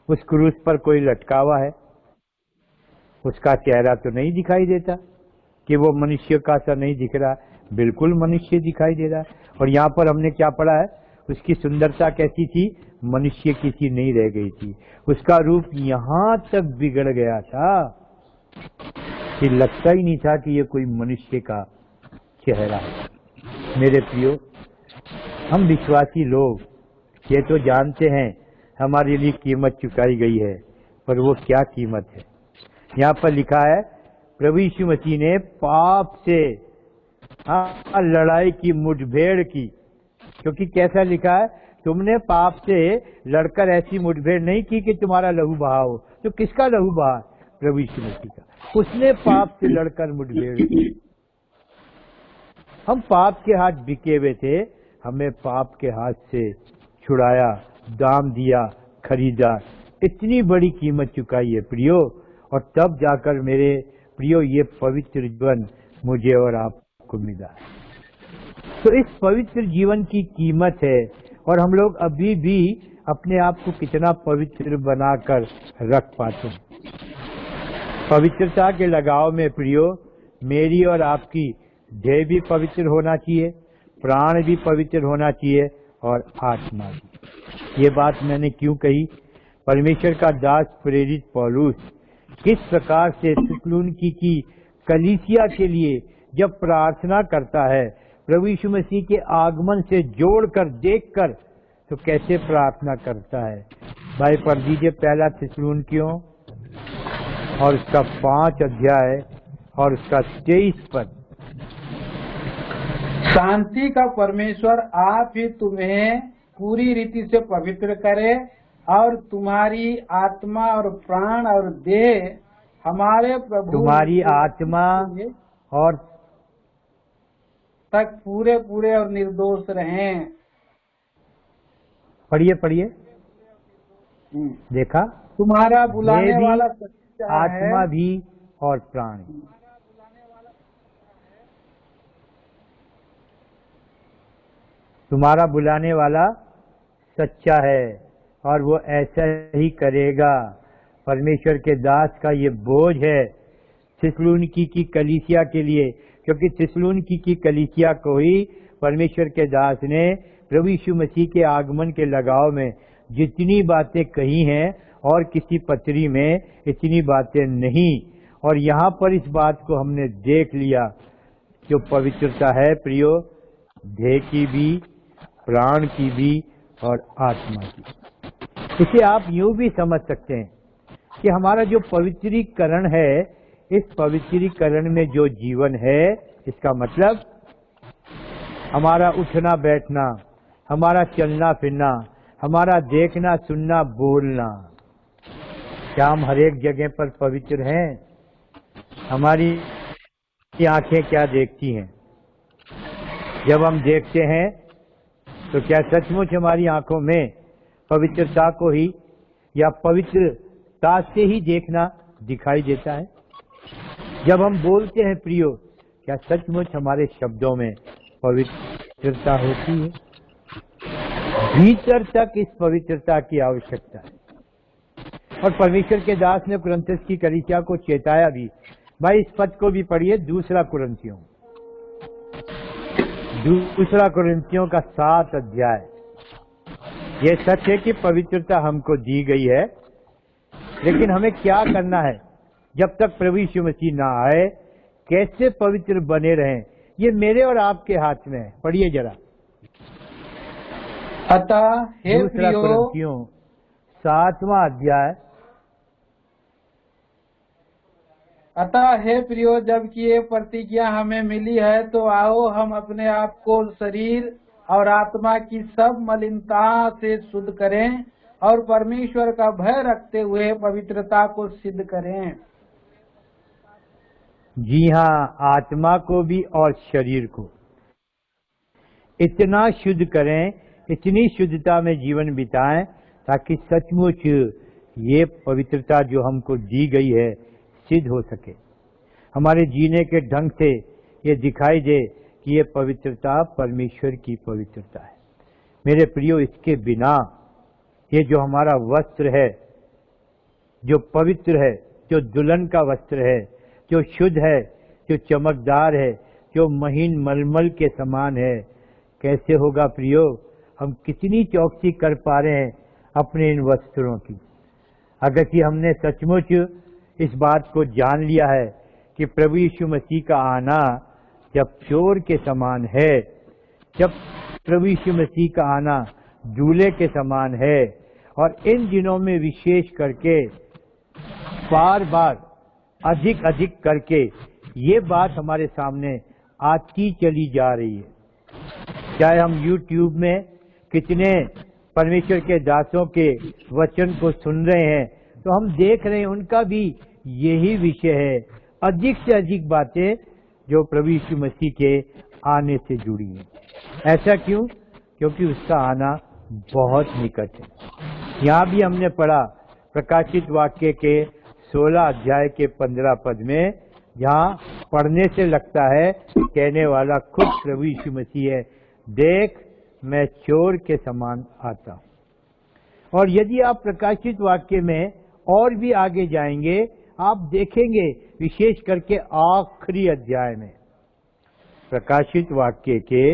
उस क्रूस पर कोई लटका हुआ है, उसका चेहरा तो नहीं दिखाई देता कि वो मनुष्य का सा नहीं दिख रहा, बिल्कुल मनुष्य दिखाई दे रहा है। और यहाँ पर हमने क्या पढ़ा है? उसकी सुंदरता कैसी थी? मनुष्य की सी नहीं रह गई थी, उसका रूप यहाँ तक बिगड़ गया था कि लगता ही नहीं था कि ये कोई मनुष्य का चेहरा है। मेरे प्रियो, हम विश्वासी लोग ये तो जानते हैं हमारे लिए कीमत चुकाई गई है, पर वो क्या कीमत है? यहाँ पर लिखा है प्रभु यीशु मसीह ने पाप से लड़ाई की, मुठभेड़ की। क्योंकि कैसा लिखा है? तुमने पाप से लड़कर ऐसी मुठभेड़ नहीं की कि तुम्हारा लहू बहा हो। तो किसका लहू बहा? प्रभु यीशु मसीह का। उसने पाप से लड़कर मुठभेड़ की। हम पाप के हाथ बिके हुए थे, हमें पाप के हाथ से छुड़ाया, दाम दिया, खरीदा। इतनी बड़ी कीमत चुकाई है प्रियो, और तब जाकर मेरे प्रियो ये पवित्र जीवन मुझे और आपको मिला। तो इस पवित्र जीवन की कीमत है, और हम लोग अभी भी अपने आप को कितना पवित्र बनाकर रख पाते हैं। पवित्रता के लगाव में प्रियो, मेरी और आपकी देह भी पवित्र होना चाहिए, प्राण भी पवित्र होना चाहिए, और आत्मा भी। ये बात मैंने क्यों कही? परमेश्वर का दास प्रेरित पौलुस किस प्रकार से थिस्सलुनीकि की कलीसिया के लिए जब प्रार्थना करता है, प्रभु यीशु मसीह के आगमन से जोड़कर देखकर तो कैसे प्रार्थना करता है। भाई पढ़ दीजिए पहला थिस्सलुनीकियों और उसका 5 अध्याय और उसका 23 पद। शांति का परमेश्वर आप ही तुम्हें पूरी रीति से पवित्र करे और तुम्हारी आत्मा और प्राण और देह हमारे प्रभु तुम्हारी आत्मा और तक पूरे पूरे और निर्दोष रहें। पढ़िए पढ़िए, देखा, तुम्हारा ये बुलाने भी वाला सच्चा आत्मा है। भी और प्राण भी। तुम्हारा बुलाने वाला सच्चा है और वो ऐसा ही करेगा। परमेश्वर के दास का ये बोझ है थिस्सलुनीकि की कलीसिया के लिए, क्योंकि थिस्सलुनीकि की कलीसिया को ही परमेश्वर के दास ने प्रभु यीशु मसीह के आगमन के लगाव में जितनी बातें कही हैं और किसी पत्री में इतनी बातें नहीं। और यहाँ पर इस बात को हमने देख लिया, जो पवित्रता है प्रियो, देह की भी, प्राण की भी और आत्मा की। इसे आप यूं भी समझ सकते हैं कि हमारा जो पवित्रीकरण है, इस पवित्रीकरण में जो जीवन है, इसका मतलब हमारा उठना बैठना, हमारा चलना फिरना, हमारा देखना सुनना बोलना, क्या हम हर एक जगह पर पवित्र हैं? हमारी आंखें क्या देखती हैं? जब हम देखते हैं तो क्या सचमुच हमारी आंखों में पवित्रता को ही या पवित्रता से ही देखना दिखाई देता है? जब हम बोलते हैं प्रियो, क्या सचमुच हमारे शब्दों में पवित्रता होती है? भीतर तक इस पवित्रता की आवश्यकता है। और परमेश्वर के दास ने कुरिन्थियों की कलीसिया को चेताया भी। भाई इस पद को भी पढ़िए, दूसरा कुरिन्थियों का 7 अध्याय। ये सच है कि पवित्रता हमको दी गई है, लेकिन हमें क्या करना है जब तक प्रभु यीशु मसीह ना आए? कैसे पवित्र बने रहें, ये मेरे और आपके हाथ में है। पढ़िए जरा, अतः हे दूसरा प्रियो, कुरिन्थियों 7वां अध्याय। अतः हे प्रियो, जबकि ये प्रतिज्ञा हमें मिली है, तो आओ हम अपने आप को शरीर और आत्मा की सब मलिनता से शुद्ध करें और परमेश्वर का भय रखते हुए पवित्रता को सिद्ध करें। जी हाँ, आत्मा को भी और शरीर को इतना शुद्ध करें, इतनी शुद्धता में जीवन बिताएं, ताकि सचमुच ये पवित्रता जो हमको दी गई है सिद्ध हो सके। हमारे जीने के ढंग से ये दिखाई दे कि ये पवित्रता परमेश्वर की पवित्रता है। मेरे प्रियो, इसके बिना ये जो हमारा वस्त्र है, जो पवित्र है, जो दुल्हन का वस्त्र है, जो शुद्ध है, जो चमकदार है, जो महीन मलमल के समान है, कैसे होगा प्रियो? हम कितनी चौकसी कर पा रहे हैं अपने इन वस्त्रों की? अगर कि हमने सचमुच इस बात को जान लिया है कि प्रभु यीशु मसीह का आना जब चोर के समान है, जब प्रभु यीशु मसीह का आना दूल्हे के समान है, और इन दिनों में विशेष करके बार बार अधिक अधिक करके ये बात हमारे सामने आती चली जा रही है। चाहे हम YouTube में कितने परमेश्वर के दासों के वचन को सुन रहे हैं, तो हम देख रहे हैं उनका भी यही विषय है, अधिक से अधिक बातें जो प्रभु यीशु मसीह के आने से जुड़ी हैं। ऐसा क्यों? क्योंकि उसका आना बहुत निकट है। यहाँ भी हमने पढ़ा प्रकाशित वाक्य के 16 अध्याय के 15 पद में, जहाँ पढ़ने से लगता है कहने वाला खुद प्रभु यीशु मसीह है, देख मैं चोर के समान आता हूँ। और यदि आप प्रकाशित वाक्य में और भी आगे जाएंगे, आप देखेंगे विशेष करके आखिरी अध्याय में, प्रकाशित वाक्य के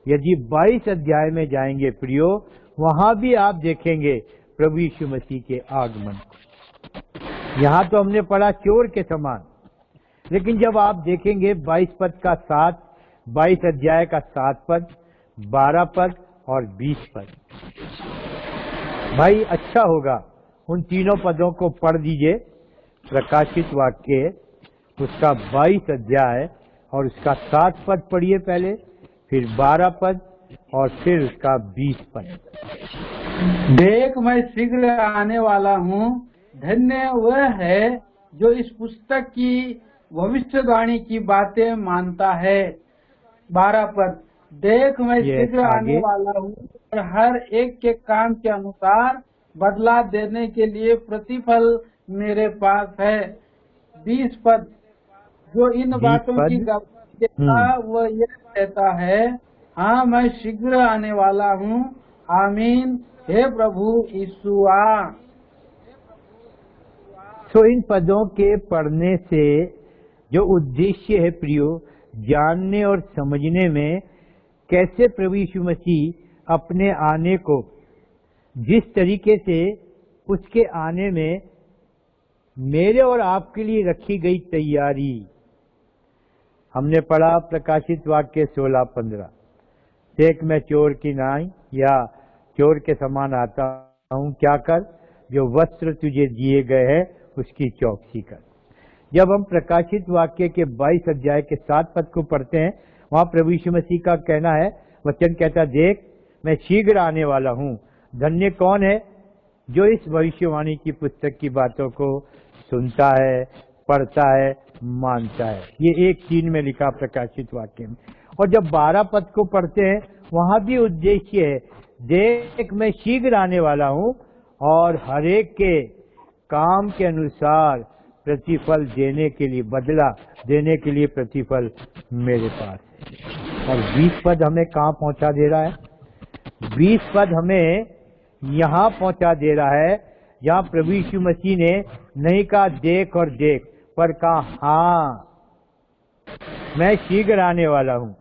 यदि 22 अध्याय में जाएंगे प्रियो, वहां भी आप देखेंगे प्रभु यीशु मसीह के आगमन। यहाँ तो हमने पढ़ा चोर के समान, लेकिन जब आप देखेंगे 22 पद का 7, 22 अध्याय का 7 पद, 12 पद और 20 पद, भाई अच्छा होगा उन तीनों पदों को पढ़ दीजिए। प्रकाशित वाक्य उसका 22 अध्याय और उसका 7 पद पढ़िए पहले, फिर 12 पद और फिर उसका 20 पद। देख मैं शीघ्र आने वाला हूँ, धन्य वह है जो इस पुस्तक की भविष्यवाणी की बातें मानता है। 12 पद, देख मैं ये शीघ्र आने आगे। वाला हूँ और हर एक के काम के अनुसार बदला देने के लिए प्रतिफल मेरे पास है। 20 पद, जो इन 20 बातों पद। की गवाही देता वह यह कहता है, हाँ मैं शीघ्र आने वाला हूँ। आमीन। हे प्रभु यीशु आ। तो इन पदों के पढ़ने से जो उद्देश्य है प्रियो, जानने और समझने में कैसे प्रभु यीशु मसीह अपने आने को, जिस तरीके से उसके आने में मेरे और आपके लिए रखी गई तैयारी, हमने पढ़ा प्रकाशित वाक्य 16-15, देख मैं चोर की नाई या चोर के समान आता हूँ, क्या कर, जो वस्त्र तुझे दिए गए हैं उसकी चौकसी कर। जब हम प्रकाशित वाक्य के 22 अध्याय के 7 पद को पढ़ते हैं, वहां प्रभु यीशु मसीह का कहना है, वचन कहता, देख मैं शीघ्र आने वाला हूँ। धन्य कौन है जो इस भविष्यवाणी की पुस्तक की बातों को सुनता है, पढ़ता है, मानता है। ये 1:3 में लिखा प्रकाशित वाक्य में। और जब 12 पद को पढ़ते हैं, वहां भी उद्देश्य है, देख मैं शीघ्र आने वाला हूँ और हरेक के काम के अनुसार प्रतिफल देने के लिए, बदला देने के लिए प्रतिफल मेरे पास है। और 20 पद हमें कहाँ पहुंचा दे रहा है? 20 पद हमें यहाँ पहुंचा दे रहा है जहाँ प्रभु यीशु मसीह ने नहीं कहा देख और देख, पर कहा हाँ मैं शीघ्र आने वाला हूँ।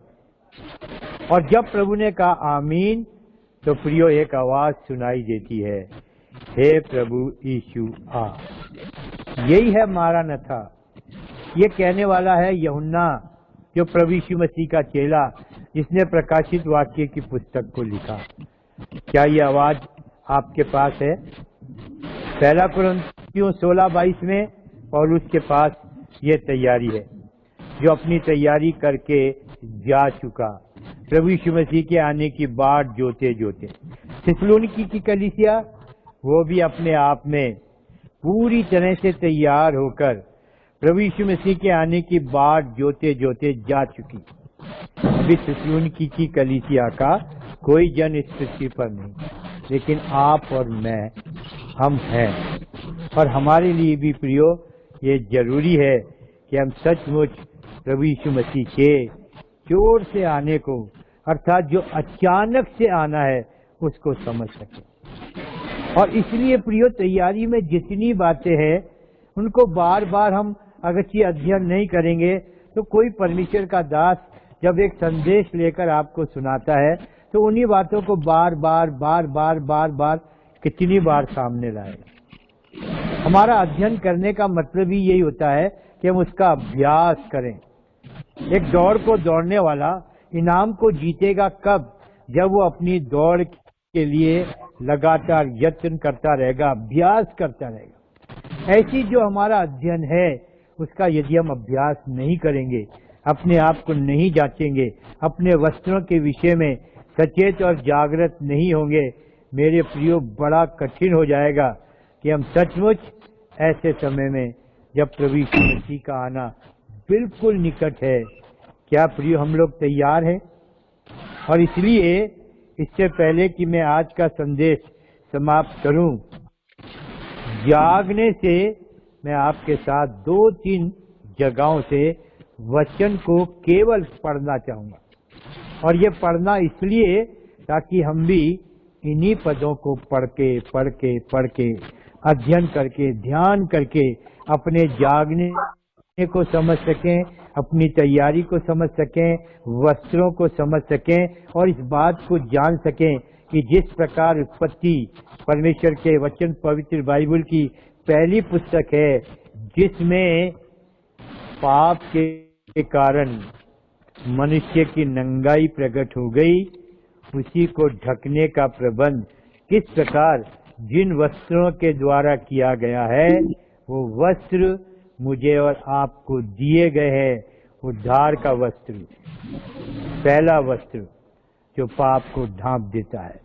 और जब प्रभु ने कहा आमीन, तो प्रियो एक आवाज सुनाई देती है, हे प्रभु यीशु आ। यही है मारानाथा। ये कहने वाला है यूहन्ना, जो प्रभु यीशु मसीह का चेला, जिसने प्रकाशित वाक्य की पुस्तक को लिखा। क्या ये आवाज आपके पास है? 1 कुरिन्थियों 16:22 में पौलुस के पास ये तैयारी है, जो अपनी तैयारी करके जा चुका, प्रभु यीशु मसीह के आने की बाट जोते जोते। थिस्सलुनीकी की कलीसिया, वो भी अपने आप में पूरी तरह से तैयार होकर प्रभु यीशु मसीह के आने की बाट जोते जोते जा चुकी। अभी थिस्सलुनीकी की कलीसिया का कोई जन इस पृथ्वी पर नहीं, लेकिन आप और मैं, हम हैं। और हमारे लिए भी प्रियो ये जरूरी है कि हम सचमुच प्रभु यीशु मसीह के जोर से आने को, अर्थात जो अचानक से आना है, उसको समझ सके। और इसलिए प्रियो तैयारी में जितनी बातें हैं, उनको बार बार हम अगर अध्ययन नहीं करेंगे, तो कोई परमेश्वर का दास जब एक संदेश लेकर आपको सुनाता है, तो उन्हीं बातों को बार बार कितनी बार सामने लाएगा। हमारा अध्ययन करने का मतलब ही यही होता है कि हम उसका अभ्यास करें। एक दौड़ को दौड़ने वाला इनाम को जीतेगा कब? जब वो अपनी दौड़ के लिए लगातार यत्न करता रहेगा, अभ्यास करता रहेगा। ऐसी जो हमारा अध्ययन है, उसका यदि हम अभ्यास नहीं करेंगे, अपने आप को नहीं जांचेंगे, अपने वस्त्रों के विषय में सचेत और जागृत नहीं होंगे, मेरे प्रियो बड़ा कठिन हो जाएगा कि हम सचमुच ऐसे समय में, जब प्रभु यीशु मसीह का आना बिल्कुल निकट है, क्या प्रियो हम लोग तैयार हैं? और इसलिए इससे पहले कि मैं आज का संदेश समाप्त करूं, जागने से मैं आपके साथ 2-3 जगहों से वचन को केवल पढ़ना चाहूंगा। और ये पढ़ना इसलिए ताकि हम भी इन्हीं पदों को पढ़ के अध्ययन करके, ध्यान करके अपने जागने को समझ सकें, अपनी तैयारी को समझ सकें, वस्त्रों को समझ सकें, और इस बात को जान सकें कि जिस प्रकार उत्पत्ति परमेश्वर के वचन, पवित्र बाइबल की पहली पुस्तक है जिसमें पाप के कारण मनुष्य की नंगाई प्रकट हो गई, उसी को ढकने का प्रबंध किस प्रकार जिन वस्त्रों के द्वारा किया गया है, वो वस्त्र मुझे और आपको दिए गए हैं। उद्धार का वस्त्र, पहला वस्त्र जो पाप को ढांप देता है।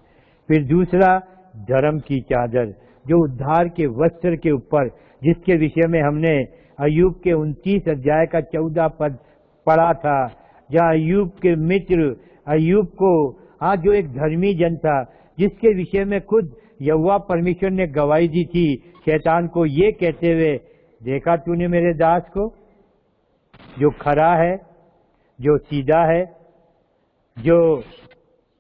फिर दूसरा, धर्म की चादर, जो उद्धार के वस्त्र के ऊपर, जिसके विषय में हमने अय्यूब के 29 अध्याय का 14 पद पढ़ा था, जहाँ अय्यूब के मित्र अय्यूब को, जो एक धर्मी जन था, जिसके विषय में खुद यहोवा परमेश्वर ने गवाही दी थी शैतान को, ये कहते हुए, देखा तूने मेरे दास को, जो खरा है, जो सीधा है, जो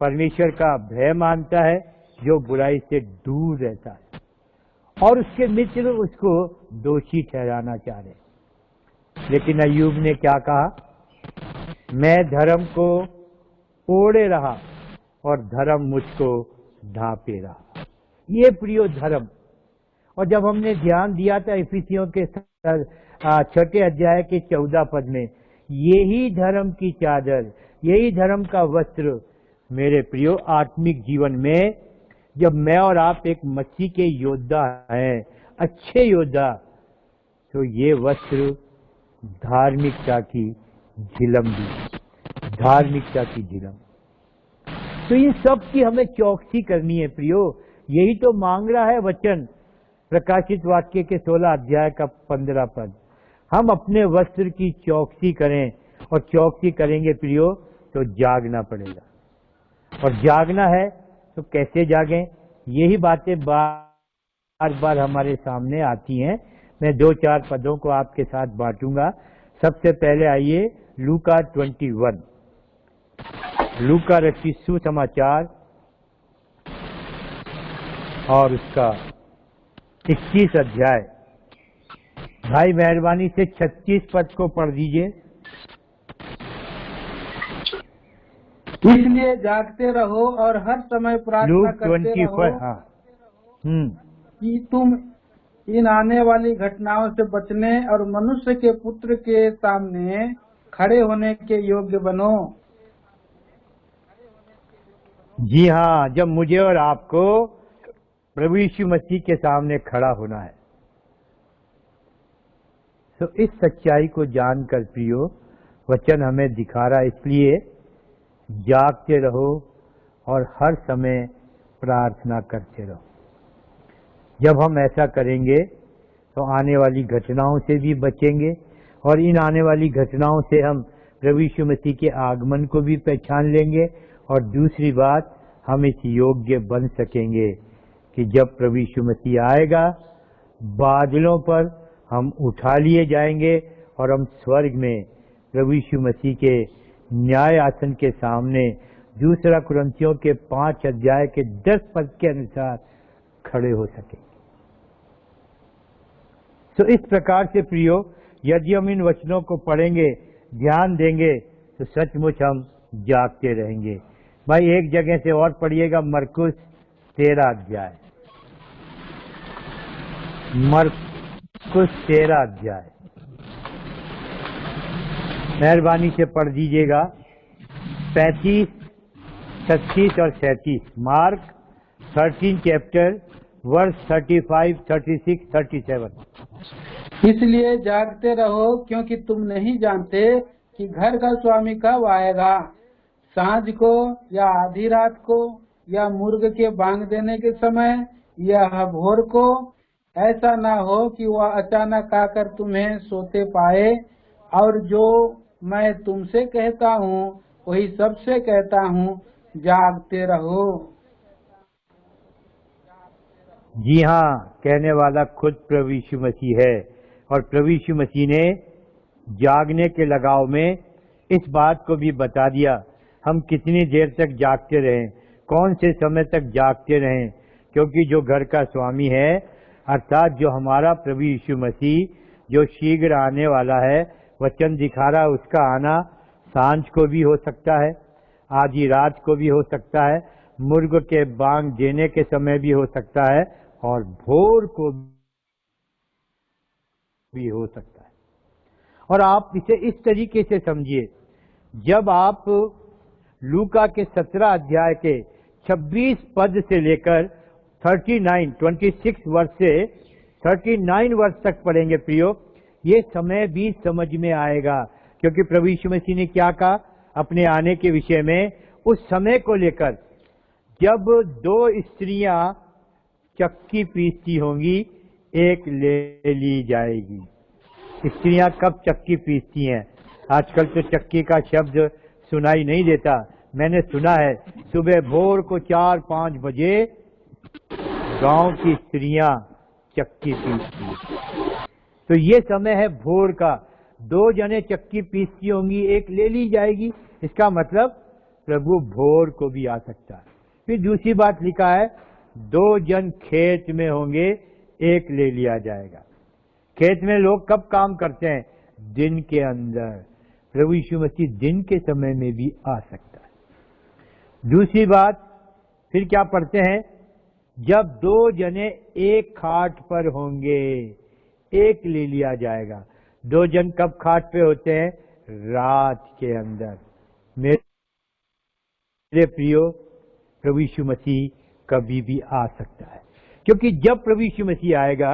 परमेश्वर का भय मानता है, जो बुराई से दूर रहता है। और उसके मित्र उसको दोषी ठहराना चाह रहे, लेकिन अय्यूब ने क्या कहा? मैं धर्म को ओढ़े रहा और धर्म मुझको ढांपे रहा। ये प्रियो धर्म। और जब हमने ध्यान दिया था इफिसियों के 6 अध्याय के 14 पद में, यही धर्म की चादर, यही धर्म का वस्त्र मेरे प्रियो आत्मिक जीवन में, जब मैं और आप एक मसीह के योद्धा हैं, अच्छे योद्धा, तो ये वस्त्र धार्मिकता की झिलम भी, धार्मिकता की झिलम। तो इन सब की हमें चौकसी करनी है प्रियो। यही तो मांग रहा है वचन, प्रकाशित वाक्य के 16 अध्याय का 15 पद। हम अपने वस्त्र की चौकसी करें, और चौकसी करेंगे प्रियो तो जागना पड़ेगा। और जागना है तो कैसे जागें? यही बातें बार बार हमारे सामने आती हैं। मैं 2-4 पदों को आपके साथ बांटूंगा। सबसे पहले आइए लूका 21, लूका रचित सुसमाचार और उसका 21 अध्याय। भाई मेहरबानी से 36 पद को पढ़ दीजिए। इसलिए जागते रहो और हर समय प्रार्थना करते रहो कि तुम इन आने वाली घटनाओं से बचने और मनुष्य के पुत्र के सामने खड़े होने के योग्य बनो। जी हाँ, जब मुझे और आपको प्रभु यीशु मसीह के सामने खड़ा होना है, तो इस सच्चाई को जानकर प्रियो वचन हमें दिखा रहा है। इसलिए जागते रहो और हर समय प्रार्थना करते रहो। जब हम ऐसा करेंगे तो आने वाली घटनाओं से भी बचेंगे, और इन आने वाली घटनाओं से हम प्रभु यीशु मसीह के आगमन को भी पहचान लेंगे। और दूसरी बात, हम इस योग्य बन सकेंगे कि जब प्रभु यीशु मसीह आएगा, बादलों पर हम उठा लिए जाएंगे और हम स्वर्ग में प्रभु यीशु मसीह के न्याय आसन के सामने 2 कुरिन्थियों के 5 अध्याय के 10 पद के अनुसार खड़े हो सकेंगे। तो इस प्रकार से प्रियो, यदि हम इन वचनों को पढ़ेंगे, ध्यान देंगे, तो सचमुच हम जागते रहेंगे। भाई एक जगह से और पढ़िएगा, मरकुस 13 अध्याय, मरकुस 13 अध्याय मेहरबानी से पढ़ दीजिएगा। 35, 36 और 37। Mark 13 chapter verse 35, 36, 37। इसलिए जागते रहो, क्योंकि तुम नहीं जानते कि घर का स्वामी कब आएगा, सांझ को या आधी रात को या मुर्ग के बांग देने के समय या भोर को। ऐसा ना हो कि वह अचानक आकर तुम्हें सोते पाए। और जो मैं तुमसे कहता हूँ वही सबसे कहता हूँ, जागते रहो। जी हाँ, कहने वाला खुद प्रभु यीशु मसीह है। और प्रभु यीशु मसीह ने जागने के लगाव में इस बात को भी बता दिया, हम कितनी देर तक जागते रहें, कौन से समय तक जागते रहें। क्योंकि जो घर का स्वामी है, अर्थात जो हमारा प्रभु यीशु मसीह, जो शीघ्र आने वाला है, वचन दिखा रहा, उसका आना सांझ को भी हो सकता है, आधी रात को भी हो सकता है, मुर्ग के बांग देने के समय भी हो सकता है, और भोर को भी हो सकता है। और आप इसे इस तरीके से समझिए, जब आप लूका के 17 अध्याय के 26 पद से लेकर 26 वर्ष से 39 वर्ष तक पढ़ेंगे प्रियो, ये समय भी समझ में आएगा। क्योंकि प्रभु यीशु मसीह ने क्या कहा अपने आने के विषय में, उस समय को लेकर जब 2 स्त्रियां चक्की पीसती होंगी, एक ले ली जाएगी। स्त्रियां कब चक्की पीसती हैं? आजकल तो चक्की का शब्द सुनाई नहीं देता। मैंने सुना है सुबह भोर को 4-5 बजे गांव की स्त्रियां चक्की पीसती। तो ये समय है भोर का। 2 जने चक्की पीसती होंगी, एक ले ली जाएगी। इसका मतलब प्रभु भोर को भी आ सकता है। फिर दूसरी बात लिखा है 2 जन खेत में होंगे, एक ले लिया जाएगा। खेत में लोग कब काम करते हैं? दिन के अंदर। प्रभु यीशु मसीह दिन के समय में भी आ सकता है। दूसरी बात फिर क्या पढ़ते हैं? जब 2 जने एक खाट पर होंगे, एक ले लिया जाएगा। 2 जन कब खाट पे होते हैं? रात के अंदर। मेरे प्रियो, प्रभु यीशु मसीह कभी भी आ सकता है। क्योंकि जब प्रभु यीशु मसीह आएगा,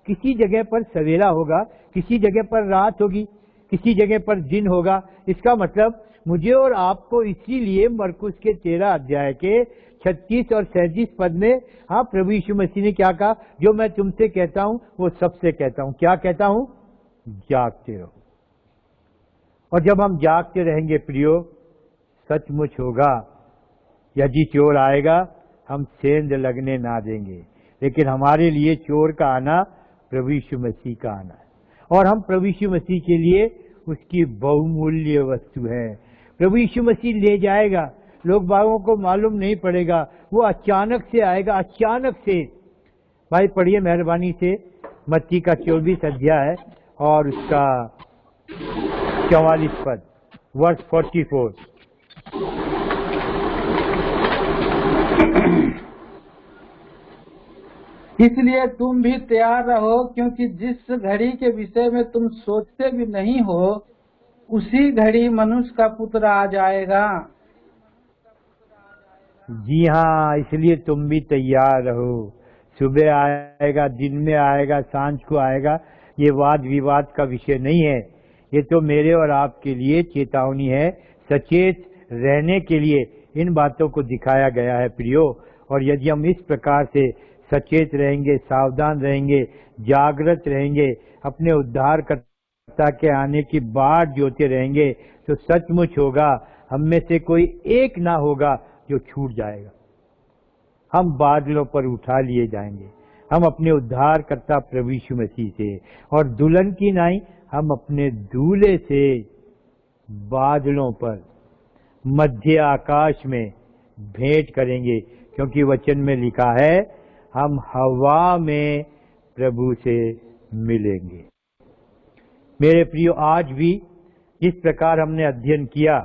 किसी जगह पर सवेरा होगा, किसी जगह पर रात होगी, किसी जगह पर दिन होगा। इसका मतलब मुझे और आपको इसीलिए मरकुस के 13 अध्याय के 36 और 37 पद में हाँ प्रभु यीशु मसीह ने क्या कहा? जो मैं तुमसे कहता हूं वो सबसे कहता हूं। क्या कहता हूं? जागते रहो। और जब हम जागते रहेंगे प्रियो, सचमुच होगा यदि चोर आएगा हम सेंध लगने ना देंगे। लेकिन हमारे लिए चोर का आना प्रभु यीशु मसीह का आना है। और हम प्रभु यीशु मसीह के लिए उसकी बहुमूल्य वस्तु है। प्रभु यीशु मसीह ले जाएगा, लोग बागों को मालूम नहीं पड़ेगा, वो अचानक से आएगा, अचानक से। भाई पढ़िए मेहरबानी से मत्ती का 24 अध्याय और उसका 44 पद, वर्ष 44। इसलिए तुम भी तैयार रहो, क्योंकि जिस घड़ी के विषय में तुम सोचते भी नहीं हो, उसी घड़ी मनुष्य का पुत्र आ जाएगा। जी हाँ, इसलिए तुम भी तैयार रहो। सुबह आएगा, दिन में आएगा, सांझ को आएगा, ये वाद विवाद का विषय नहीं है। ये तो मेरे और आपके लिए चेतावनी है, सचेत रहने के लिए इन बातों को दिखाया गया है प्रियो। और यदि हम इस प्रकार से सचेत रहेंगे, सावधान रहेंगे, जागृत रहेंगे, अपने उद्धारकर्ता के आने की बाट जोते रहेंगे, तो सचमुच होगा हम में से कोई एक ना होगा जो छूट जाएगा। हम बादलों पर उठा लिए जाएंगे, हम अपने उद्धारकर्ता प्रभु यीशु मसीह से, और दुल्हन की नाई हम अपने दूल्हे से बादलों पर मध्य आकाश में भेंट करेंगे। क्योंकि वचन में लिखा है हम हवा में प्रभु से मिलेंगे। मेरे प्रियो, आज भी जिस प्रकार हमने अध्ययन किया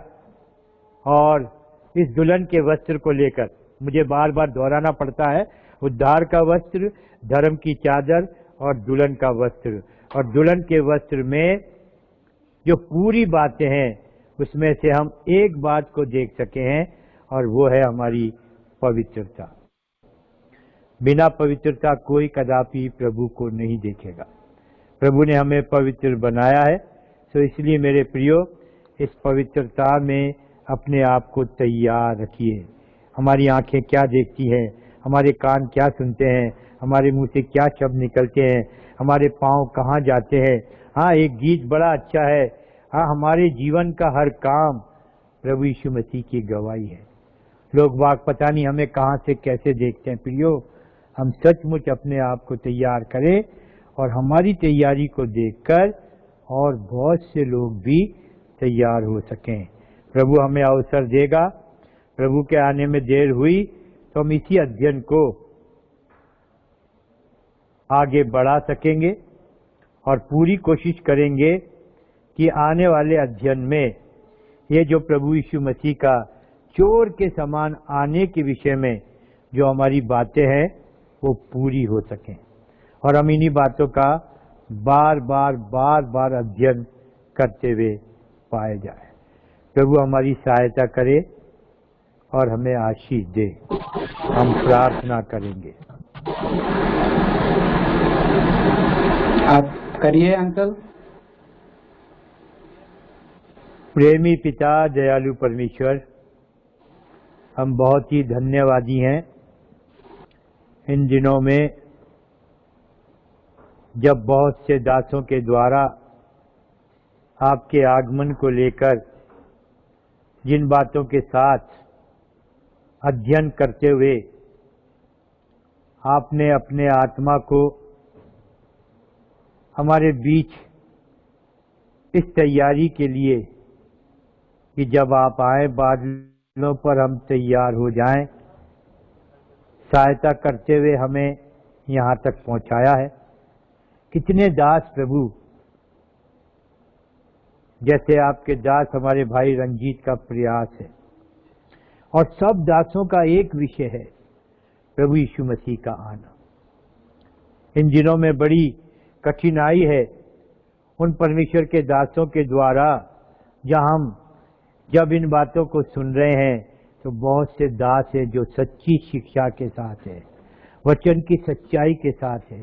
और इस दुल्हन के वस्त्र को लेकर मुझे बार बार दोहराना पड़ता है, उद्धार का वस्त्र, धर्म की चादर और दुल्हन का वस्त्र। और दुल्हन के वस्त्र में जो पूरी बातें हैं उसमें से हम एक बात को देख सके हैं, और वो है हमारी पवित्रता। बिना पवित्रता कोई कदापि प्रभु को नहीं देखेगा। प्रभु ने हमें पवित्र बनाया है, तो इसलिए मेरे प्रियो, इस पवित्रता में अपने आप को तैयार रखिए। हमारी आंखें क्या देखती हैं, हमारे कान क्या सुनते हैं, हमारे मुंह से क्या शब्द निकलते हैं, हमारे पांव कहाँ जाते हैं। हाँ, एक गीत बड़ा अच्छा है, हाँ, हमारे जीवन का हर काम प्रभु यीशु मसीह की गवाही है। लोग बाग पता नहीं हमें कहाँ से कैसे देखते हैं। प्रियो, हम सचमुच अपने आप को तैयार करें, और हमारी तैयारी को देखकर और बहुत से लोग भी तैयार हो सकें। प्रभु हमें अवसर देगा। प्रभु के आने में देर हुई तो हम इसी अध्ययन को आगे बढ़ा सकेंगे, और पूरी कोशिश करेंगे कि आने वाले अध्ययन में ये जो प्रभु यीशु मसीह का चोर के समान आने के विषय में जो हमारी बातें हैं वो पूरी हो सकें, और हम इन्हीं बातों का बार बार अध्ययन करते हुए पाए जाए। प्रभु हमारी सहायता करे और हमें आशीष दे। हम प्रार्थना करेंगे। आप करिए अंकल। प्रेमी पिता, दयालु परमेश्वर, हम बहुत ही धन्यवादी हैं इन दिनों में जब बहुत से दासों के द्वारा आपके आगमन को लेकर जिन बातों के साथ अध्ययन करते हुए आपने अपने आत्मा को हमारे बीच इस तैयारी के लिए कि जब आप आए बादलों पर हम तैयार हो जाएं, सहायता करते हुए हमें यहाँ तक पहुँचाया है। कितने दास प्रभु, जैसे आपके दास हमारे भाई रंजीत का प्रयास है, और सब दासों का एक विषय है प्रभु यीशु मसीह का आना। इन दिनों में बड़ी कठिनाई है उन परमेश्वर के दासों के द्वारा, जब इन बातों को सुन रहे हैं तो बहुत से दास हैं जो सच्ची शिक्षा के साथ है, वचन की सच्चाई के साथ है,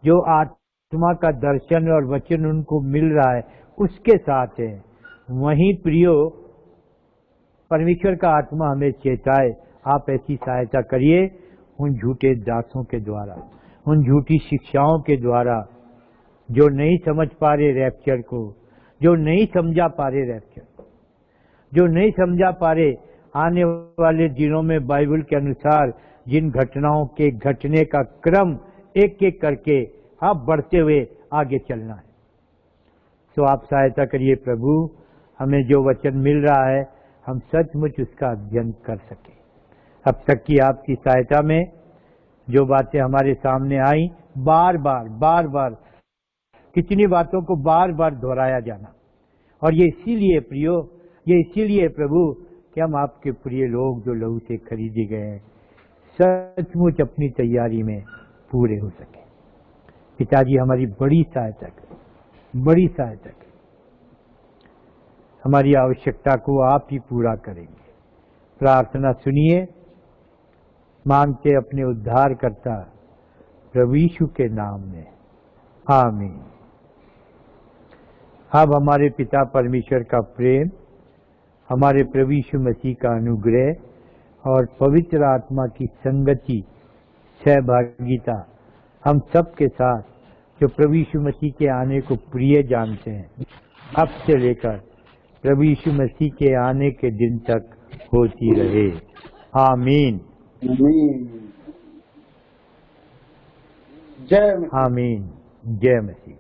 जो आत्मा का दर्शन और वचन उनको मिल रहा है उसके साथ है। वहीं प्रियो, परमेश्वर का आत्मा हमें चेताए, आप ऐसी सहायता करिए उन झूठे दासों के द्वारा, उन झूठी शिक्षाओं के द्वारा जो नहीं समझ पा रहे रैप्चर को, जो नहीं समझा पा रहे रैप्चर को, जो नहीं समझा पा रहे आने वाले दिनों में बाइबल के अनुसार जिन घटनाओं के घटने का क्रम एक एक करके आप बढ़ते हुए आगे चलना है। तो आप सहायता करिए प्रभु, हमें जो वचन मिल रहा है हम सचमुच उसका अध्ययन कर सके। अब तक की आपकी सहायता में जो बातें हमारे सामने आई, बार बार कितनी बातों को बार बार दोहराया जाना, और ये इसीलिए प्रियो, ये इसीलिए प्रभु कि हम आपके प्रिय लोग जो लहू से खरीदे गए हैं सचमुच अपनी तैयारी में पूरे हो सके। पिताजी हमारी बड़ी सहायता करें, बड़ी सहायता करें। हमारी आवश्यकता को आप ही पूरा करेंगे। प्रार्थना सुनिए, मांगते अपने उद्धारकर्ता प्रभु यीशु के नाम में, आमीन। अब हमारे पिता परमेश्वर का प्रेम, हमारे प्रभु यीशु मसीह का अनुग्रह और पवित्र आत्मा की संगति, सहभागिता हम सब के साथ जो प्रभु यीशु मसीह के आने को प्रिय जानते हैं, अब से लेकर प्रभु यीशु मसीह के आने के दिन तक होती रहे। आमीन, जय आमीन। जय मसीह।